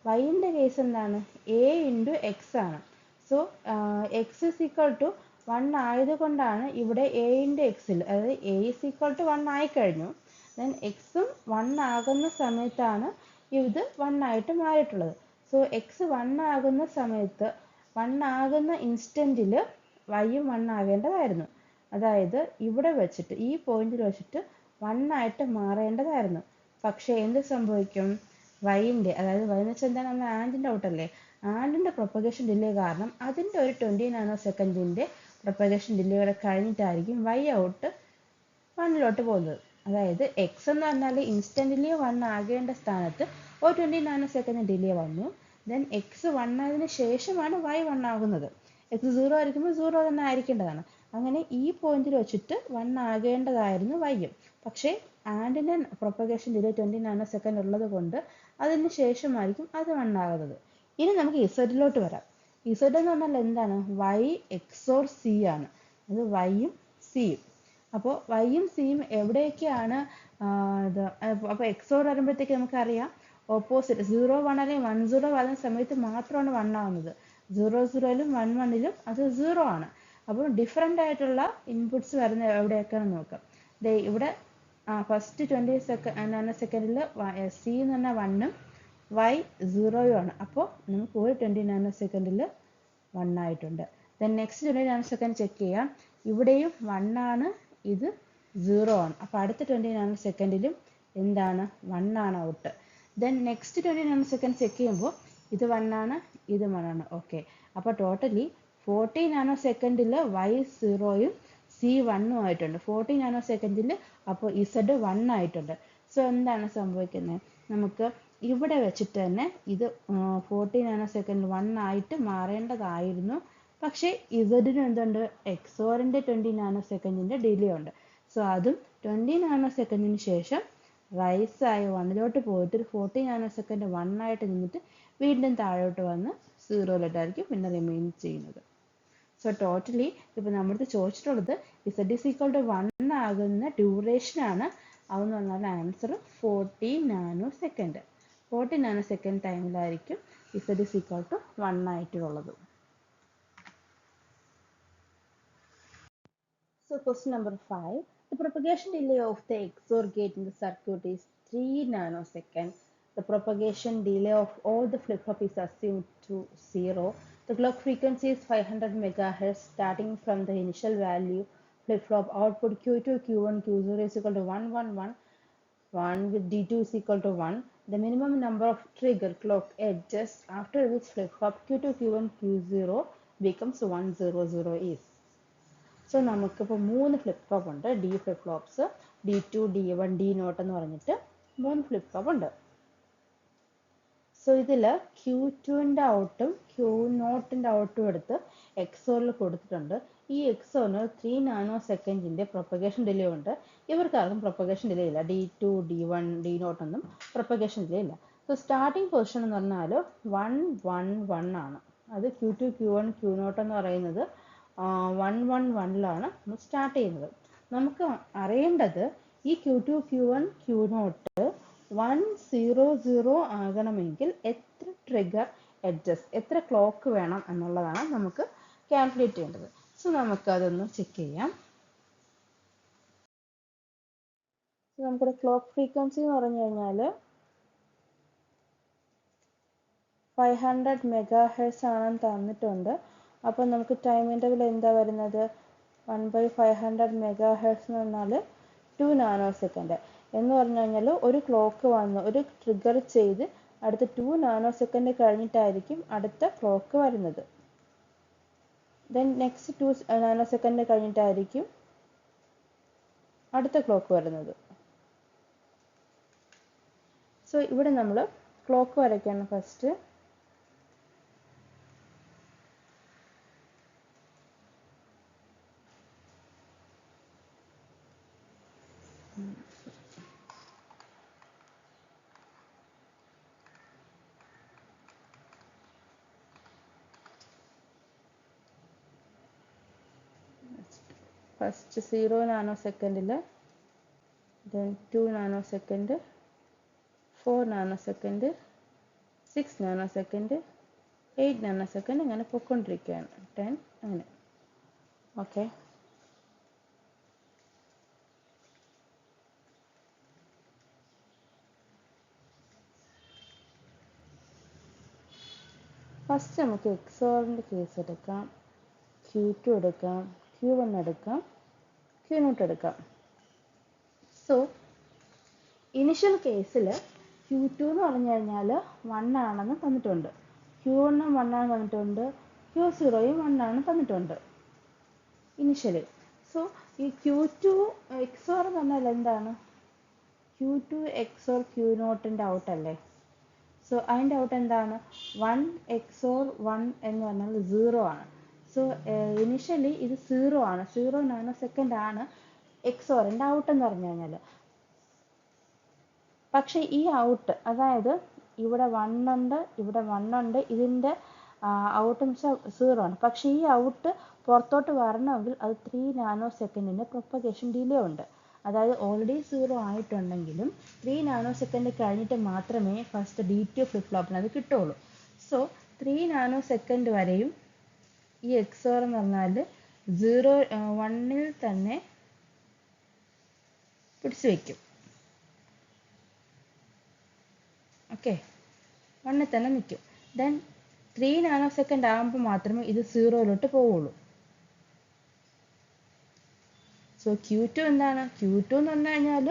വൈൻ്റെ കേസ് എന്താണ്? എ ഇൻറ്റു എക്സ് ആണ്. So X is equal to 1 ആയതുകൊണ്ടാണ് ഇവിടെ എ ഇൻറ്റു എക്സിൽ, അതായത് എ ഇസ് ഈക്വൽ ടു 1 ആയിക്കഴിഞ്ഞു, ദെൻ എക്സും 1 ആകുന്ന സമയത്താണ് ഇത് 1 ആയിട്ട് മാറിയിട്ടുള്ളത്. സോ എക്സ് 1 ആകുന്ന സമയത്ത് 1 ആകുന്ന ഇൻസ്റ്റൻറ്റിൽ വൈയും 1 ആകേണ്ടതായിരുന്നു. അതായത് ഇവിടെ വെച്ചിട്ട് ഈ പോയിന്റിൽ വെച്ചിട്ട് 1 ആയിട്ട് മാറേണ്ടതായിരുന്നു. പക്ഷേ എന്ത് സംഭവിക്കും? വൈൻ്റെ, അതായത് വൈ എന്ന് വെച്ചാൽ എന്താണ്, നമ്മൾ ആൻഡിൻ്റെ ഔട്ടല്ലേ, ആൻഡിൻ്റെ പ്രൊപ്പഗേഷൻ ഡിലേ കാരണം അതിൻ്റെ ഒരു 20 നാനോ സെക്കൻഡിൻ്റെ പ്രൊപ്പഗേഷൻ ഡിലേ വരെ കഴിഞ്ഞിട്ടായിരിക്കും വൈ ഔട്ട് 1 പോകുന്നത്. അതായത് എക്സ് എന്ന് പറഞ്ഞാൽ ഇൻസ്റ്റൻ്റ്ലി 1 ആകേണ്ട സ്ഥാനത്ത് ഒരു 20 നാനോ സെക്കൻഡ് ഡിലേ വന്നു, ദെൻ എക്സ് 1 ആയതിനു ശേഷമാണ് വൈ 1 ആകുന്നത്. എക്സ് 0 ആയിരിക്കുമ്പോൾ 0 തന്നെ ആയിരിക്കേണ്ടതാണ്. അങ്ങനെ ഈ പോയിന്റിൽ വെച്ചിട്ട് 1 ആകേണ്ടതായിരുന്നു വൈയും. പക്ഷേ ആൻഡിൻ്റെ പ്രൊപ്പഗേഷൻ ഡിലേ 20 നാനോ സെക്കൻഡ് ഉള്ളത് കൊണ്ട് അതിന് ശേഷമായിരിക്കും അത് 1 ആകുന്നത്. ഇനി നമുക്ക് ഇസഡിലോട്ട് വരാം. ഇസഡ് എന്ന് പറഞ്ഞാൽ എന്താണ്? വൈ എക്സോർ സി ആണ്, അത് വൈയും സിയും. അപ്പോൾ വൈയും സിയും എവിടെയൊക്കെയാണ് ഇത്? അപ്പോൾ എക്സോർ വരുമ്പോഴത്തേക്ക് നമുക്കറിയാം ഓപ്പോസിറ്റ് 0 1 അല്ലെങ്കിൽ 1 0 വരുന്ന സമയത്ത് മാത്രമാണ് 1 ആവുന്നത്. 0 0ലും 1 1ലും അത് 0 ആണ്. അപ്പോൾ ഡിഫറെൻ്റ് ആയിട്ടുള്ള ഇൻപുട്സ് വരുന്ന എവിടെയൊക്കെയാണെന്ന് നോക്കാം. ഇവിടെ ഫസ്റ്റ് 20 നാനോ സെക്കൻഡിൽ സി എന്ന് പറഞ്ഞാൽ 1ഉം y 0യും ആണ്. അപ്പോൾ നമുക്ക് ഒരു 20 നാനോ സെക്കൻഡിൽ 1 ആയിട്ടുണ്ട്. Then next 20 nano second check ചെയ്യാം. ഇവിടെയും 1 ആണ്, ഇത് 0 ആണ്. അപ്പോൾ അടുത്ത 20 നാനോ സെക്കൻഡിലും എന്താണ് 1 ആണ് out. Then next 20 nano second check ചെയ്യുമ്പോൾ ഇത് 1 ആണ്, ഇത് 1 ആണ്. ഓക്കെ, അപ്പോൾ ടോട്ടലി 40 നാനോ സെക്കൻഡിൽ y 0യും c 1ഉം ആയിട്ടുണ്ട്. 40 നാനോ സെക്കൻഡിൽ അപ്പോൾ z 1 ആയിട്ടുണ്ട്. സോ എന്താണ് സംഭവിക്കുന്നത്? നമുക്ക് ഇവിടെ വെച്ചിട്ട് തന്നെ ഇത് 40 നാനോ സെക്കൻഡ് 1 ആയിട്ട് മാറേണ്ടതായിരുന്നു. പക്ഷേ ഇസഡിന് എന്തുണ്ട്? എക്സോറിൻ്റെ 20 നാനോ സെക്കൻഡിൻ്റെ ഡിലേ ഉണ്ട്. സോ അതും 20 നാനോ സെക്കൻഡിന് ശേഷം റൈസ് ആയി 1ലോട്ട് പോയിട്ട് ഒരു 40 നാനോ സെക്കൻഡ് 1 ആയിട്ട് നിന്നിട്ട് വീണ്ടും താഴോട്ട് വന്ന് 0ലോട്ടായിരിക്കും പിന്നെ റിമെയിൻ ചെയ്യുന്നത്. സോ ടോട്ടലി ഇപ്പോൾ നമ്മുടെ ചോദിച്ചിട്ടുള്ളത് ഇസഡ് ഈസ് ഈക്വൽ ടു 1 ആകുന്ന ഡ്യൂറേഷനാണ്. അതെന്ന് പറഞ്ഞാൽ answer 40 nanosecond. 40 nanosecond ടൈമിലായിരിക്കും ഇസഡ് ഈസ് ഈക്വൽ ടു 1 ആയിട്ടുള്ളത്. So question number 5. The propagation delay of the XOR gate in the circuit is 3 nanoseconds. The propagation delay of all the flip-flop is assumed to 0. The clock frequency is 500 MHz. Starting from the initial value, flip-flop output Q2, Q1, Q0 is equal to 1, 1, 1, 1 with D2 is equal to 1. The minimum number of trigger clock edges after which flip-flop Q2, Q1, Q0 becomes 1, 0, 0 is. So നമുക്കിപ്പോൾ 3 flip flop ഉണ്ട്. D flip flops, D2, D1, D0 എന്ന് പറഞ്ഞിട്ട് 3 flip flop ഉണ്ട്. So ഇതിൽ Q2ൻ്റെ ഔട്ടും Q0ൻ്റെ ഔട്ടും എടുത്ത് എക്സോറിൽ കൊടുത്തിട്ടുണ്ട്. ഈ എക്സോറിന് 3 nano സെക്കൻഡിൻ്റെ propagation delay ഉണ്ട്. ഇവർക്കാർക്കും പ്രൊപ്പഗേഷൻ ഡിലേ ഇല്ല. D2, D1, D0 ഒന്നും പ്രൊപ്പഗേഷൻ ഡിലേ ഇല്ല. സോ സ്റ്റാർട്ടിംഗ് പൊസിഷൻ എന്ന് പറഞ്ഞാൽ 1, 1, 1 ആണ്. അത് Q2, Q1, Q0 എന്ന് പറയുന്നത് 1, 1, 1ലാണ് സ്റ്റാർട്ട് ചെയ്യുന്നത്. നമുക്ക് അറിയേണ്ടത് ഈ Q2, Q1, Q0 1, 0, 0 ആകണമെങ്കിൽ എത്ര ട്രിഗർ എഡ്ജസ്, എത്ര ക്ലോക്ക് വേണം എന്നുള്ളതാണ് നമുക്ക് കാൽക്കുലേറ്റ് ചെയ്യേണ്ടത്. സോ നമുക്കതൊന്ന് ചെക്ക് ചെയ്യാം. നമുക്കിവിടെ ക്ലോക്ക് ഫ്രീക്വൻസി എന്ന് പറഞ്ഞു കഴിഞ്ഞാൽ 500 MHz ആണെന്ന് തന്നിട്ടുണ്ട്. അപ്പോൾ നമുക്ക് ടൈം ഇൻ്റർവൽ എന്താ വരുന്നത്? 1/500 MHz എന്ന് പറഞ്ഞാൽ 2 നാനോ സെക്കൻഡ് എന്ന് പറഞ്ഞു കഴിഞ്ഞാൽ ഒരു ക്ലോക്ക് വന്ന് ഒരു ട്രിഗർ ചെയ്ത് അടുത്ത 2 നാനോ സെക്കൻഡ് കഴിഞ്ഞിട്ടായിരിക്കും അടുത്ത ക്ലോക്ക് വരുന്നത്. ദെൻ നെക്സ്റ്റ് 2 നാനോ സെക്കൻഡ് കഴിഞ്ഞിട്ടായിരിക്കും അടുത്ത ക്ലോക്ക് വരുന്നത്. സോ ഇവിടെ നമ്മൾ ക്ലോക്ക് വരയ്ക്കുകയാണ് ഫസ്റ്റ്. ഫസ്റ്റ് 0 നാനോ സെക്കൻഡിൽ, then 2 nano second, 4 nano second, 6 nano second, 8 nano second, അങ്ങനെ പോയിക്കൊണ്ടിരിക്കുകയാണ്. 10 അങ്ങനെ. ഓക്കെ, ഫസ്റ്റ് നമുക്ക് എക്സോറിൻ്റെ കേസ് എടുക്കാം. Q2 എടുക്കാം, Q1 എടുക്കാം, Q0 എടുക്കാം. സോ ഇനിഷ്യൽ കേസിൽ Q2 എന്ന് പറഞ്ഞു കഴിഞ്ഞാൽ 1 ആണെന്ന് തന്നിട്ടുണ്ട്, Q1 1 ആണ് തന്നിട്ടുണ്ട്, Q0 1 ആണ് തന്നിട്ടുണ്ട് ഇനിഷ്യലി. സോ ഈ Q2 XOR എന്ന് പറഞ്ഞാൽ എന്താണ്? Q2 XOR Q0ൻ്റെ ഔട്ട് അല്ലേ? സോ അതിൻ്റെ ഔട്ട് എന്താണ്? 1 XOR 1 എന്ന് പറഞ്ഞാൽ 0 ആണ്. സോ ഇനിഷ്യലി ഇത് 0 ആണ്, 0 നാനോ സെക്കൻഡ് ആണ് എക്സോറിൻ്റെ ഔട്ട് എന്ന് പറഞ്ഞു കഴിഞ്ഞാൽ. പക്ഷേ ഈ ഔട്ട്, അതായത് ഇവിടെ 1 ഉണ്ട്, ഇവിടെ 1 ഉണ്ട്, ഇതിൻ്റെ ഔട്ട് എന്ന് വെച്ചാൽ 0 ആണ്. പക്ഷേ ഈ ഔട്ട് പുറത്തോട്ട് വരണമെങ്കിൽ അത് 3 നാനോ സെക്കൻഡിൻ്റെ പ്രൊപ്പഗേഷൻ ഡിലേ ഉണ്ട്. അതായത് ഓൾറെഡി 0 ആയിട്ടുണ്ടെങ്കിലും 3 നാനോ സെക്കൻഡ് കഴിഞ്ഞിട്ട് മാത്രമേ ഫസ്റ്റ് D2 ഫ്ലിപ്പ് ഫ്ലോപ്പിന് അത് കിട്ടുള്ളൂ. സോ 3 നാനോ സെക്കൻഡ് വരെയും ഈ XOR എന്ന് പറഞ്ഞാൽ 1ൽ തന്നെ പിടിച്ചു വയ്ക്കും. ഓക്കെ, 1ൽ തന്നെ നിൽക്കും. ദെൻ 3 നാനോ സെക്കൻഡ് ആകുമ്പോൾ മാത്രമേ ഇത് 0 പോവുള്ളൂ. സോ Q2 എന്താണ്? Q2 എന്ന് പറഞ്ഞു കഴിഞ്ഞാൽ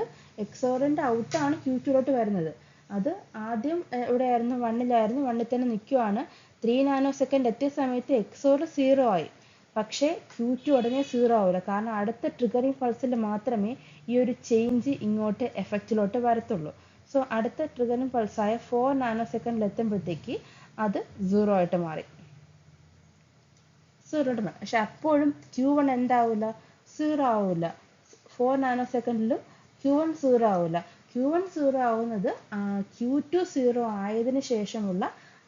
XORന്റെ ഔട്ടാണ് Q2 വരുന്നത്. അത് ആദ്യം എവിടെയായിരുന്നു? 1ലായിരുന്നു, 1ൽ തന്നെ നിൽക്കുവാണ്. 3 നാനോ സെക്കൻഡ് എത്തിയ സമയത്ത് XOR 0 ആയി. പക്ഷേ Q2 ഉടനെ 0 ആവില്ല, കാരണം അടുത്ത ട്രിഗറിങ് പൾസിൽ മാത്രമേ ഈ ഒരു ചേഞ്ച് ഇങ്ങോട്ട് എഫക്റ്റിലോട്ട് വരത്തുള്ളൂ. സോ അടുത്ത ട്രിഗറിങ് പൾസായ 4 നാനോ സെക്കൻഡിൽ എത്തുമ്പോഴത്തേക്ക് അത് 0 ആയിട്ട് മാറി. 0 മാറി. പക്ഷെ അപ്പോഴും Q1 എന്താവില്ല? 0 ആവില്ല. 4 നാനോ സെക്കൻഡിലും Q1 0 ആവില്ല. Q1 0 ആവുന്നത് Q2 0 ആയതിനു ശേഷമുള്ള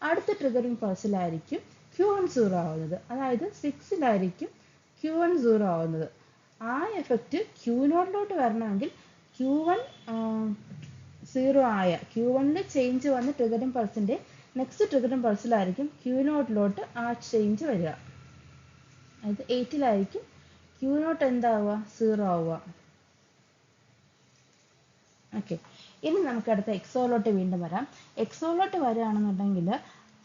അടുത്ത ട്രിഗറിങ് പൾസിലായിരിക്കും Q1 0 ആവുന്നത്. അതായത് 6ലായിരിക്കും Q1 0 ആവുന്നത്. ആ എഫക്റ്റ് Q0 വരണമെങ്കിൽ Q1 0 ആയ Q1ൽ ചേഞ്ച് വന്ന് ട്രിഗറിങ് പൾസിന്റെ നെക്സ്റ്റ് ട്രിഗറിങ് പൾസിലായിരിക്കും Q0 ആ ചേഞ്ച് വരിക. അതായത് 8ലായിരിക്കും Q0 എന്താവുക? 0 ആവുക. ഓക്കെ, ഇനി നമുക്ക് അടുത്ത XOR വീണ്ടും വരാം. XOR വരികയാണെന്നുണ്ടെങ്കിൽ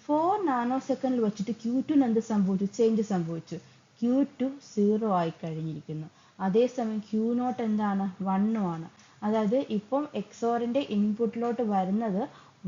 4 നാനോ സെക്കൻഡിൽ വെച്ചിട്ട് Q2 എന്ത് സംഭവിച്ചു? ചേഞ്ച് സംഭവിച്ചു. Q2 0 ആയി കഴിഞ്ഞിരിക്കുന്നു. അതേസമയം Q0 എന്താണ്? 1 ആണ്. അതായത് ഇപ്പം XORന്റെ ഇൻപുട്ടിലോട്ട് വരുന്നത്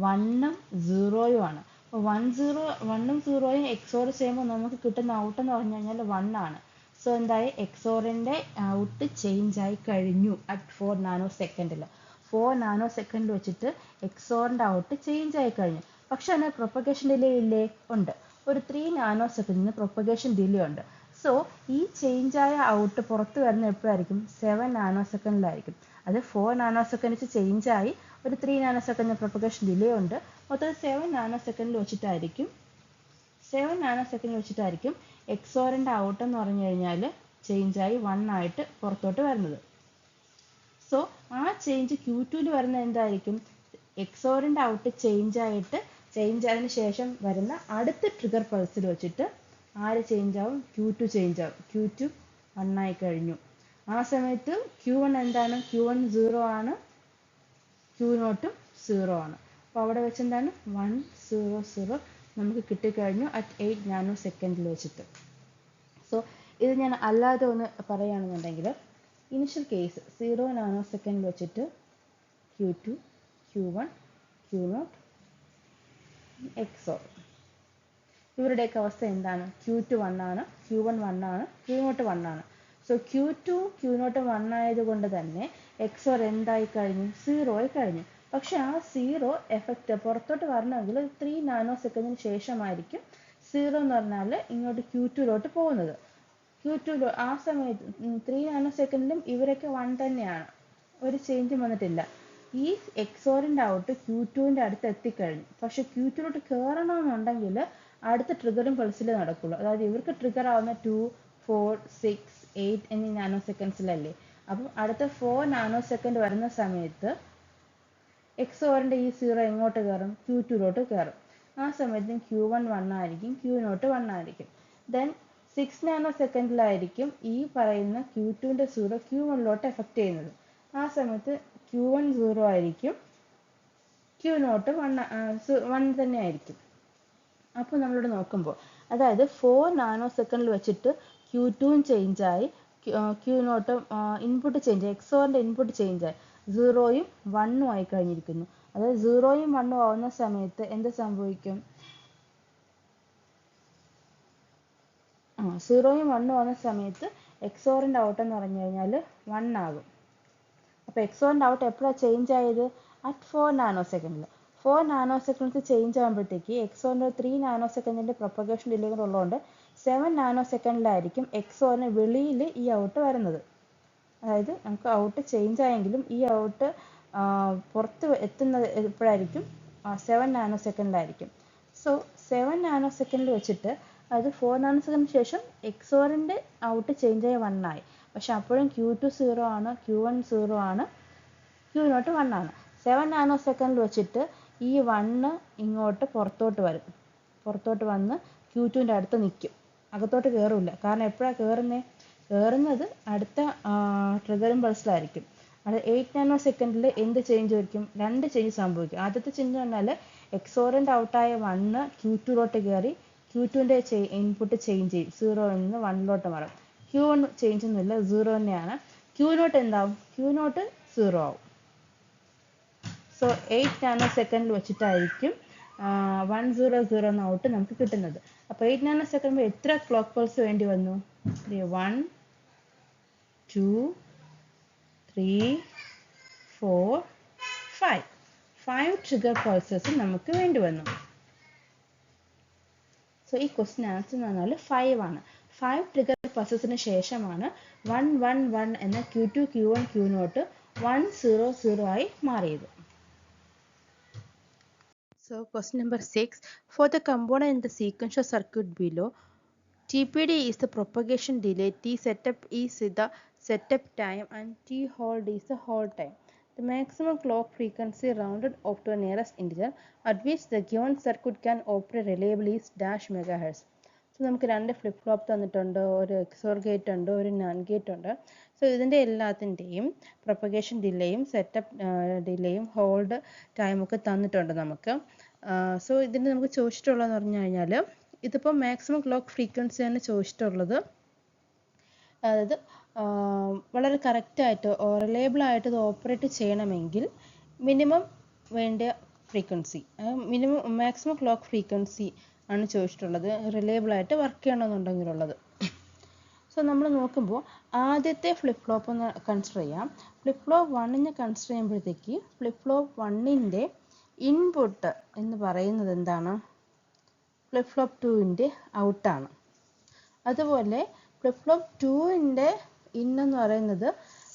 1ഉം 0ഉം ആണ്. അപ്പോൾ 1ഉം 0ഉം XOR ചെയ്യുമ്പോൾ നമുക്ക് കിട്ടുന്ന ഔട്ട് എന്ന് പറഞ്ഞു കഴിഞ്ഞാൽ 1 ആണ്. സോ എന്തായി? XORന്റെ ഔട്ട് ചേഞ്ച് ആയി കഴിഞ്ഞു അറ്റ് 4 നാനോ സെക്കൻഡിൽ. 4 നാനോ സെക്കൻഡിൽ വെച്ചിട്ട് XORന്റെ ഔട്ട് ചേഞ്ച് ആയി കഴിഞ്ഞു. പക്ഷെ അതിന് പ്രൊപ്പഗേഷൻ ഡിലേ ഇല്ലേ? ഉണ്ട്. ഒരു 3 നാനോ സെക്കൻഡിന് പ്രൊപ്പഗേഷൻ ഡിലേ ഉണ്ട്. സോ ഈ ചേഞ്ച് ആയ ഔട്ട് പുറത്ത് വരുന്ന എപ്പോഴായിരിക്കും? 7 നാനോ സെക്കൻഡിലായിരിക്കും. അത് 4 നാനോ സെക്കൻഡ് ചേഞ്ച് ആയി ഒരു 3 നാനോ സെക്കൻഡ് പ്രൊപ്പഗേഷൻ ഡിലേ ഉണ്ട്. മൊത്തം 7 നാനോ സെക്കൻഡിൽ വെച്ചിട്ടായിരിക്കും XORന്റെ ഔട്ട് എന്ന് പറഞ്ഞു കഴിഞ്ഞാൽ ചേഞ്ച് ആയി 1 ആയിട്ട് പുറത്തോട്ട് വരുന്നത്. സോ ആ ചേഞ്ച് Q2 വരുന്നത് എന്തായിരിക്കും? XORന്റെ ഔട്ട് ചേഞ്ച് ആയതിനു ശേഷം വരുന്ന അടുത്ത ട്രിഗർ പൾസിൽ വെച്ചിട്ട് ആര് ചേഞ്ച് ആവും? Q2 ചേഞ്ച് ആവും. Q2 1 ആയി കഴിഞ്ഞു. ആ സമയത്ത് Q1 എന്താണ്? Q1 0 ആണ്, Q0 0 ആണ്. അപ്പോൾ അവിടെ വെച്ച് എന്താണ്? 1 0 0 നമുക്ക് കിട്ടിക്കഴിഞ്ഞു അറ്റ് 8 നാനോ സെക്കൻഡിൽ വെച്ചിട്ട്. സോ ഇത് ഞാൻ അല്ലാതെ ഒന്ന് പറയുകയാണെന്നുണ്ടെങ്കിൽ ഇനിഷ്യൽ കേസ് 0 നാനോ സെക്കൻഡിൽ വെച്ചിട്ട് Q2 Q1 Q0 XOR ഇവരുടെയൊക്കെ അവസ്ഥ എന്താണ്? Q2 1 ആണ്, Q1 1 ആണ്, Q0 1 ആണ്. സോ Q2 Q0 1 ആയതുകൊണ്ട് തന്നെ XOR എന്തായി കഴിഞ്ഞു? 0 ആയി കഴിഞ്ഞു. പക്ഷെ ആ 0 എഫക്റ്റ് പുറത്തോട്ട് വരണമെങ്കിൽ 3 നാനോ സെക്കൻഡിന് ശേഷമായിരിക്കും 0 എന്ന് പറഞ്ഞാൽ ഇങ്ങോട്ട് Q2 പോകുന്നത്. Q2 ആ സമയത്ത് 3 നാനോ സെക്കൻഡിലും ഇവരൊക്കെ 1 തന്നെയാണ്, ഒരു ചേഞ്ചും വന്നിട്ടില്ല. ഈ XORന്റെ ഔട്ട് Q2ന്റെ അടുത്ത് എത്തിക്കഴിഞ്ഞു. പക്ഷെ Q2 കയറണമെന്നുണ്ടെങ്കിൽ അടുത്ത ട്രിഗറിങ് പൾസിൽ നടക്കുള്ളൂ. അതായത് ഇവർക്ക് ട്രിഗർ ആവുന്ന 2 4 6 8 എന്നീ നാനോ സെക്കൻഡ്സിലല്ലേ. അപ്പം അടുത്ത 4 നാനോ സെക്കൻഡ് വരുന്ന സമയത്ത് XORന്റെ ഈ 0 എങ്ങോട്ട് കയറും? Q2 കയറും. ആ സമയത്ത് Q1 1 ആയിരിക്കും, Q0 1 ആയിരിക്കും. ദെൻ 6 നാനോ സെക്കൻഡിലായിരിക്കും ഈ പറയുന്ന Q2ന്റെ 0 Q1 എഫക്റ്റ് ചെയ്യുന്നത്. ആ സമയത്ത് Q1 0 ആയിരിക്കും, Q0 1 തന്നെ ആയിരിക്കും. അപ്പോൾ നമ്മളിവിടെ നോക്കുമ്പോൾ അതായത് 4 നാനോ സെക്കൻഡിൽ വെച്ചിട്ട് Q2 ചേഞ്ച് ആയി, Q0 ഇൻപുട്ട് ചേഞ്ച് ആയി, XORന്റെ ഇൻപുട്ട് ചേഞ്ച് ആയി, 0ഉം 1ഉം ആയി കഴിഞ്ഞിരിക്കുന്നു. അതായത് 0ഉം 1ഉം ആവുന്ന സമയത്ത് എന്ത് സംഭവിക്കും? 0ഉം 1ഉം ആവുന്ന സമയത്ത് XORന്റെ ഔട്ട് എന്ന് പറഞ്ഞു കഴിഞ്ഞാൽ 1 ആകും. അപ്പോൾ XORന്റെ ഔട്ട് എപ്പോഴാണ് ചേഞ്ച് ആയത്? അറ്റ് 4 നാനോ സെക്കൻഡിൽ. 4 നാനോ സെക്കൻഡ്സ് ചേഞ്ച് ആകുമ്പോഴത്തേക്ക് XORന്റെ 3 നാനോ സെക്കൻഡിന്റെ പ്രൊപ്പഗേഷൻ ഡിലേ കൂടെ ഉള്ളതുകൊണ്ട് 7 നാനോ സെക്കൻഡിലായിരിക്കും XORന് വെളിയിൽ ഈ ഔട്ട് വരുന്നത്. അതായത് നമുക്ക് ഔട്ട് ചേഞ്ച് ആയെങ്കിലും ഈ ഔട്ട് പുറത്ത് എത്തുന്നത് എപ്പോഴായിരിക്കും? 7 നാനോ സെക്കൻഡിലായിരിക്കും. സോ 7 നാനോ സെക്കൻഡിൽ വെച്ചിട്ട് അത് 4 നാനോ സെക്കൻഡിന് ശേഷം XORന്റെ ഔട്ട് ചേഞ്ച് ആയി 1 ആയി. പക്ഷെ അപ്പോഴും Q2 0 ആണ്, Q1 0 ആണ്, Q0 1 ആണ്. 7 നാനോ സെക്കൻഡിൽ വെച്ചിട്ട് ഈ 1 ഇങ്ങോട്ട് പുറത്തോട്ട് വരും. പുറത്തോട്ട് വന്ന് Q2ൻ്റെ അടുത്ത് നിൽക്കും, അകത്തോട്ട് കയറില്ല. കാരണം എപ്പോഴാണ് കയറുന്നത് അടുത്ത ട്രിഗർ ഇമ്പൾസിലായിരിക്കും. അത് 8 നാനോ സെക്കൻഡിൽ എന്ത് ചേഞ്ച് വരും? 2 ചേഞ്ച് സംഭവിക്കും. ആദ്യത്തെ ചേഞ്ച് പറഞ്ഞാൽ എക്സോറിൻ്റെ ഔട്ടായ 1 Q2ലോട്ട് കയറി Q2ൻ്റെ ഇൻപുട്ട് ചേഞ്ച് ചെയ്യും, 0 നിന്ന് 1ലോട്ട് മാറും. Q1 ചേഞ്ച് ഒന്നുമില്ല, 0 തന്നെയാണ്. Q0 എന്താവും? Q0 0 ആവും. സോ 8 നാനോ സെക്കൻഡിൽ വെച്ചിട്ടായിരിക്കും 100 എന്ന ഔട്ട് നമുക്ക് കിട്ടുന്നത്. അപ്പോൾ 8 നാനോ സെക്കൻഡിൽ എത്ര ക്ലോക്ക് പൾസ് വേണ്ടി വന്നു? 1 2 3 4 5 ട്രിഗർ പൾസസ് നമുക്ക് വേണ്ടി വന്നു. സോ ഈ ക്വസ്റ്റ്യൻ ആൻസർ എന്ന് പറഞ്ഞാൽ 5 ആണ്. 5 ട്രിഗർ പൾസസിന് ശേഷമാണ് 111 എന്ന Q2 Q1 Q0 100 ആയി മാറിയത്. So question number 6. For the component in the sequential circuit below, TPD is the propagation delay, T setup is the setup time, and T hold is the hold time. The maximum clock frequency rounded off to the nearest integer at which the given circuit can operate reliably is dash megahertz. So നമുക്ക് രണ്ട് flip flop തന്നിട്ടുണ്ട്, ഒരു XOR gate ഉണ്ട്, ഒരു NAND gate ഉണ്ട്. So ഇതിൻ്റെ എല്ലാത്തിൻ്റെയും propagation ഡിലേയും setup ഡിലേയും hold ടൈമൊക്കെ തന്നിട്ടുണ്ട് നമുക്ക്. സോ ഇതിന് നമുക്ക് ചോദിച്ചിട്ടുള്ളതെന്ന് പറഞ്ഞു കഴിഞ്ഞാൽ, ഇതിപ്പോൾ മാക്സിമം ക്ലോക്ക് ഫ്രീക്വൻസിയാണ് ചോദിച്ചിട്ടുള്ളത്. അതായത് വളരെ കറക്റ്റായിട്ട് റിലയബിളായിട്ട് ഇത് ഓപ്പറേറ്റ് ചെയ്യണമെങ്കിൽ മിനിമം വേണ്ട ഫ്രീക്വൻസി, മാക്സിമം ക്ലോക്ക് ഫ്രീക്വൻസി ആണ് ചോദിച്ചിട്ടുള്ളത്, റിലയബിളായിട്ട് വർക്ക് ചെയ്യണമെന്നുണ്ടെങ്കിലുള്ളത്. സോ നമ്മൾ നോക്കുമ്പോൾ ആദ്യത്തെ ഫ്ലിപ്പ് ഫ്ലോപ്പ് ഒന്ന് കൺസിഡർ ചെയ്യാം. ഫ്ലിപ്പ് ഫ്ലോപ്പ് 1 കൺസിഡർ ചെയ്യുമ്പോഴത്തേക്ക് ഫ്ലിപ്പ് ഫ്ലോപ്പ് 1 ഇൻപുട്ട് എന്ന് പറയുന്നത് എന്താണ്? Flip flop 2 ഔട്ടാണ്. അതുപോലെ ഫ്ലിപ്പ് ഫ്ലോപ്പ് 2 ഇൻ എന്ന് പറയുന്നത്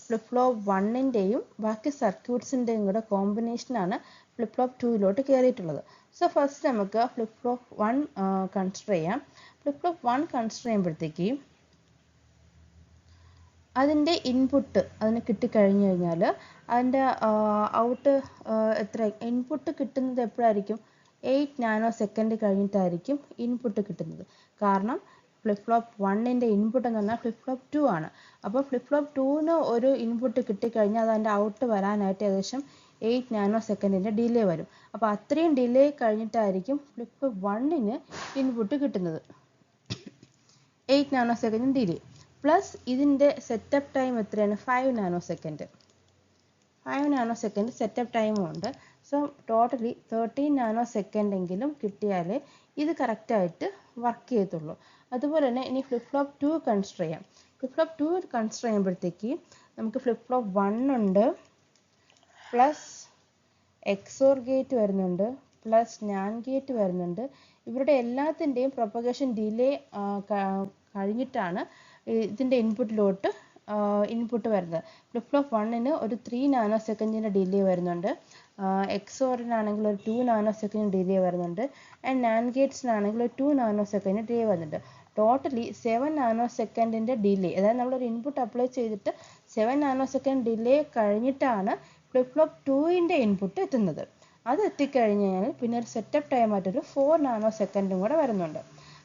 ഫ്ലിപ്പ് ഫ്ലോപ്പ് 1 ബാക്കി സർക്യൂട്ട്സിൻ്റെയും കൂടെ കോമ്പിനേഷനാണ് ഫ്ലിപ്പ് ഫ്ലോപ്പ് 2 കയറിയിട്ടുള്ളത്. സോ ഫസ്റ്റ് നമുക്ക് ഫ്ലിപ്പ് ഫ്ലോപ്പ് 1 കൺസിഡർ ചെയ്യാം. ഫ്ലിപ്പ് ഫ്ലോപ്പ് 1 കൺസിഡർ ചെയ്യുമ്പോഴത്തേക്ക് അതിൻ്റെ ഇൻപുട്ട് അതിന് കിട്ടിക്കഴിഞ്ഞ് കഴിഞ്ഞാൽ അതിൻ്റെ ഔട്ട് എത്ര ഇൻപുട്ട് കിട്ടുന്നത് എപ്പോഴായിരിക്കും? 8 നാനോ സെക്കൻഡ് കഴിഞ്ഞിട്ടായിരിക്കും ഇൻപുട്ട് കിട്ടുന്നത്. കാരണം ഫ്ലിപ്പ് ഫ്ലോപ്പ് 1 ഇൻപുട്ട് എന്ന് പറഞ്ഞാൽ ഫ്ലിപ്പ് ഫ്ലോപ്പ് 2 ആണ്. അപ്പോൾ ഫ്ലിപ്പ് ഫ്ലോപ്പ് 2 ഒരു ഇൻപുട്ട് കിട്ടിക്കഴിഞ്ഞാൽ അത് അതിൻ്റെ ഔട്ട് വരാനായിട്ട് ഏകദേശം 8 നാനോ സെക്കൻഡിൻ്റെ ഡിലേ വരും. അപ്പോൾ അത്രയും ഡിലേ കഴിഞ്ഞിട്ടായിരിക്കും ഫ്ലിപ്പ് ഫ്ലോപ്പ് 1 ഇൻപുട്ട് കിട്ടുന്നത്. 8 നാനോ സെക്കൻഡ് ഡിലേ പ്ലസ് ഇതിൻ്റെ സെറ്റപ്പ് ടൈം എത്രയാണ്? 5 nano second. 5 nano second setup ടൈമും ഉണ്ട്. സോ ടോട്ടലി 13 നാനോ സെക്കൻഡെങ്കിലും കിട്ടിയാലേ ഇത് കറക്റ്റായിട്ട് വർക്ക് ചെയ്യത്തുള്ളൂ. അതുപോലെ തന്നെ ഇനി ഫ്ലിപ്പ് ഫ്ലോപ്പ് 2 കൺസിഡർ ചെയ്യാം. ഫ്ലിപ്പ് ഫ്ലോപ്പ് 2 കൺസിഡർ ചെയ്യുമ്പോഴത്തേക്ക് നമുക്ക് ഫ്ലിപ്പ് ഫ്ലോപ്പ് 1 ഉണ്ട്, പ്ലസ് XOR ഗേറ്റ് വരുന്നുണ്ട്, പ്ലസ് NAND ഗേറ്റ് വരുന്നുണ്ട്. ഇവരുടെ എല്ലാത്തിൻ്റെയും പ്രൊപ്പഗേഷൻ ഡിലേ കഴിഞ്ഞിട്ടാണ് ഇതിൻ്റെ ഇൻപുട്ടിലോട്ട് ഇൻപുട്ട് വരുന്നത്. ഫ്ലിപ്പ് ഫ്ലോപ്പ് 1 ഒരു 3 നാനോ സെക്കൻഡിൻ്റെ ഡിലേ വരുന്നുണ്ട്, XORനാണെങ്കിൽ ഒരു 2 നാനോ സെക്കൻഡ് ഡിലേ വരുന്നുണ്ട്, ആൻഡ് NAND ഗേറ്റ്സിനാണെങ്കിൽ ഒരു 2 നാനോ സെക്കൻഡ് ഡിലേ വരുന്നുണ്ട്. ടോട്ടലി 7 നാനോ സെക്കൻഡിൻ്റെ ഡിലേ, അതായത് നമ്മളൊരു ഇൻപുട്ട് അപ്ലൈ ചെയ്തിട്ട് 7 നാനോ സെക്കൻഡ് ഡിലേ കഴിഞ്ഞിട്ടാണ് ഫ്ലിപ്പ് ഫ്ലോപ്പ് 2 ഇൻപുട്ട് എത്തുന്നത്. അത് എത്തിക്കഴിഞ്ഞാൽ പിന്നെ ഒരു സെറ്റപ്പ് ടൈമായിട്ടൊരു 4 നാനോ സെക്കൻഡും കൂടെ വരുന്നുണ്ട്.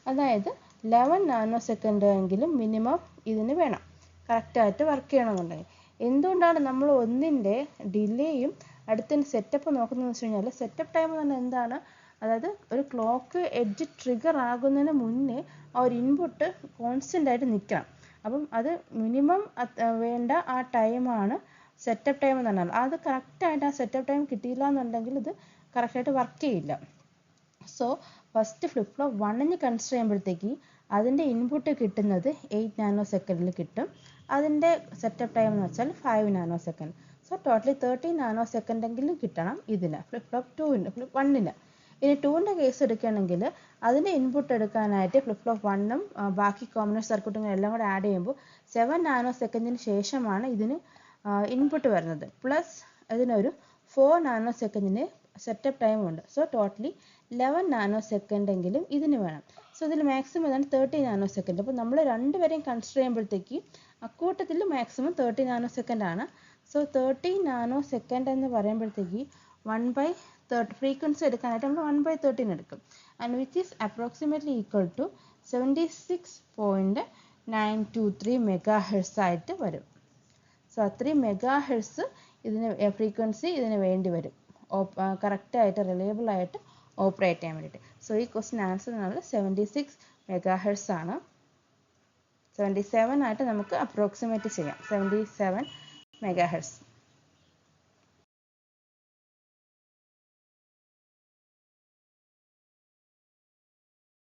അതായത് 11 നാനോ സെക്കൻഡ് എങ്കിലും മിനിമം ഇതിന് വേണം കറക്റ്റായിട്ട് വർക്ക് ചെയ്യണമെന്നുണ്ടെങ്കിൽ. എന്തുകൊണ്ടാണ് നമ്മൾ ഒന്നിൻ്റെ ഡിലേയും അടുത്തതിൻ്റെ സെറ്റപ്പ് നോക്കുന്നതെന്ന് വെച്ച് കഴിഞ്ഞാൽ, സെറ്റപ്പ് ടൈം എന്ന് പറഞ്ഞാൽ എന്താണ്? അതായത് ഒരു ക്ലോക്ക് എഡ്ജ് ട്രിഗർ ആകുന്നതിന് മുന്നേ ആ ഒരു ഇൻപുട്ട് കോൺസ്റ്റൻ്റ് ആയിട്ട് നിൽക്കണം. അപ്പം അത് മിനിമം വേണ്ട ആ ടൈമാണ് സെറ്റപ്പ് ടൈം എന്ന് പറഞ്ഞാൽ. അത് കറക്റ്റായിട്ട് ആ സെറ്റപ്പ് ടൈം കിട്ടിയില്ല എന്നുണ്ടെങ്കിൽ ഇത് കറക്റ്റായിട്ട് വർക്ക് ചെയ്യില്ല. So first flip flop 1 consider ചെയ്യുമ്പോഴത്തേക്ക് അതിൻ്റെ ഇൻപുട്ട് കിട്ടുന്നത് 8 നാനോ സെക്കൻഡിൽ കിട്ടും. അതിൻ്റെ സെറ്റപ്പ് ടൈം എന്ന് വെച്ചാൽ 5 നാനോ സെക്കൻഡ്. സോ ടോട്ടലി 13 നാനോ സെക്കൻഡെങ്കിലും കിട്ടണം ഇതിന് ഫ്ലിപ്പ് ഫ്ലോപ്പ് 2 1. ഇനി 2 കേസ് എടുക്കുകയാണെങ്കിൽ അതിൻ്റെ ഇൻപുട്ട് എടുക്കാനായിട്ട് ഫ്ലിപ്പ് ഫ്ലോപ്പ് 1 ബാക്കി കോമ്പിനേഷൻ സർക്യൂട്ടും എല്ലാം കൂടെ ആഡ് ചെയ്യുമ്പോൾ 7 നാനോ സെക്കൻഡിന് ശേഷമാണ് ഇതിന് ഇൻപുട്ട് വരുന്നത്. പ്ലസ് ഇതിനൊരു 4 നാനോ സെക്കൻഡിന് സെറ്റപ്പ് ടൈം ഉണ്ട്. സോ ടോട്ടലി 11 നാനോ സെക്കൻഡെങ്കിലും ഇതിന് വേണം. സോ ഇതിൽ മാക്സിമം ഇതാണ് 30 നാനോ സെക്കൻഡ്. അപ്പോൾ നമ്മൾ രണ്ടുപേരെയും കൺസിഡർ ചെയ്യുമ്പോഴത്തേക്ക് അക്കൂട്ടത്തിൽ മാക്സിമം 30 നാനോ സെക്കൻഡ് ആണ്. സോ 30 നാനോ സെക്കൻഡ് എന്ന് പറയുമ്പോഴത്തേക്ക് 1/30 ഫ്രീക്വൻസി എടുക്കാനായിട്ട് നമ്മൾ 1/13 എടുക്കും. And which is approximately equal to 76.923 megahertz ആയിട്ട് വരും. സോ അത്രയും മെഗാ ഹെർട്സ് ഇതിന് ഫ്രീക്വൻസി ഇതിന് വേണ്ടി വരും കറക്റ്റായിട്ട് റിലയബിൾ ആയിട്ട് ഓപ്പറേറ്റ് ചെയ്യാൻ വേണ്ടിയിട്ട്. സോ ഈ ക്വസ്റ്റ്യൻ ആൻസർ എന്നുള്ളത് 76 മെഗാ ഹെർട്സ് ആണ്. 77 ആയിട്ട് നമുക്ക് അപ്രോക്സിമേറ്റ് ചെയ്യാം. 77 മെഗാ ഹെർട്സ്.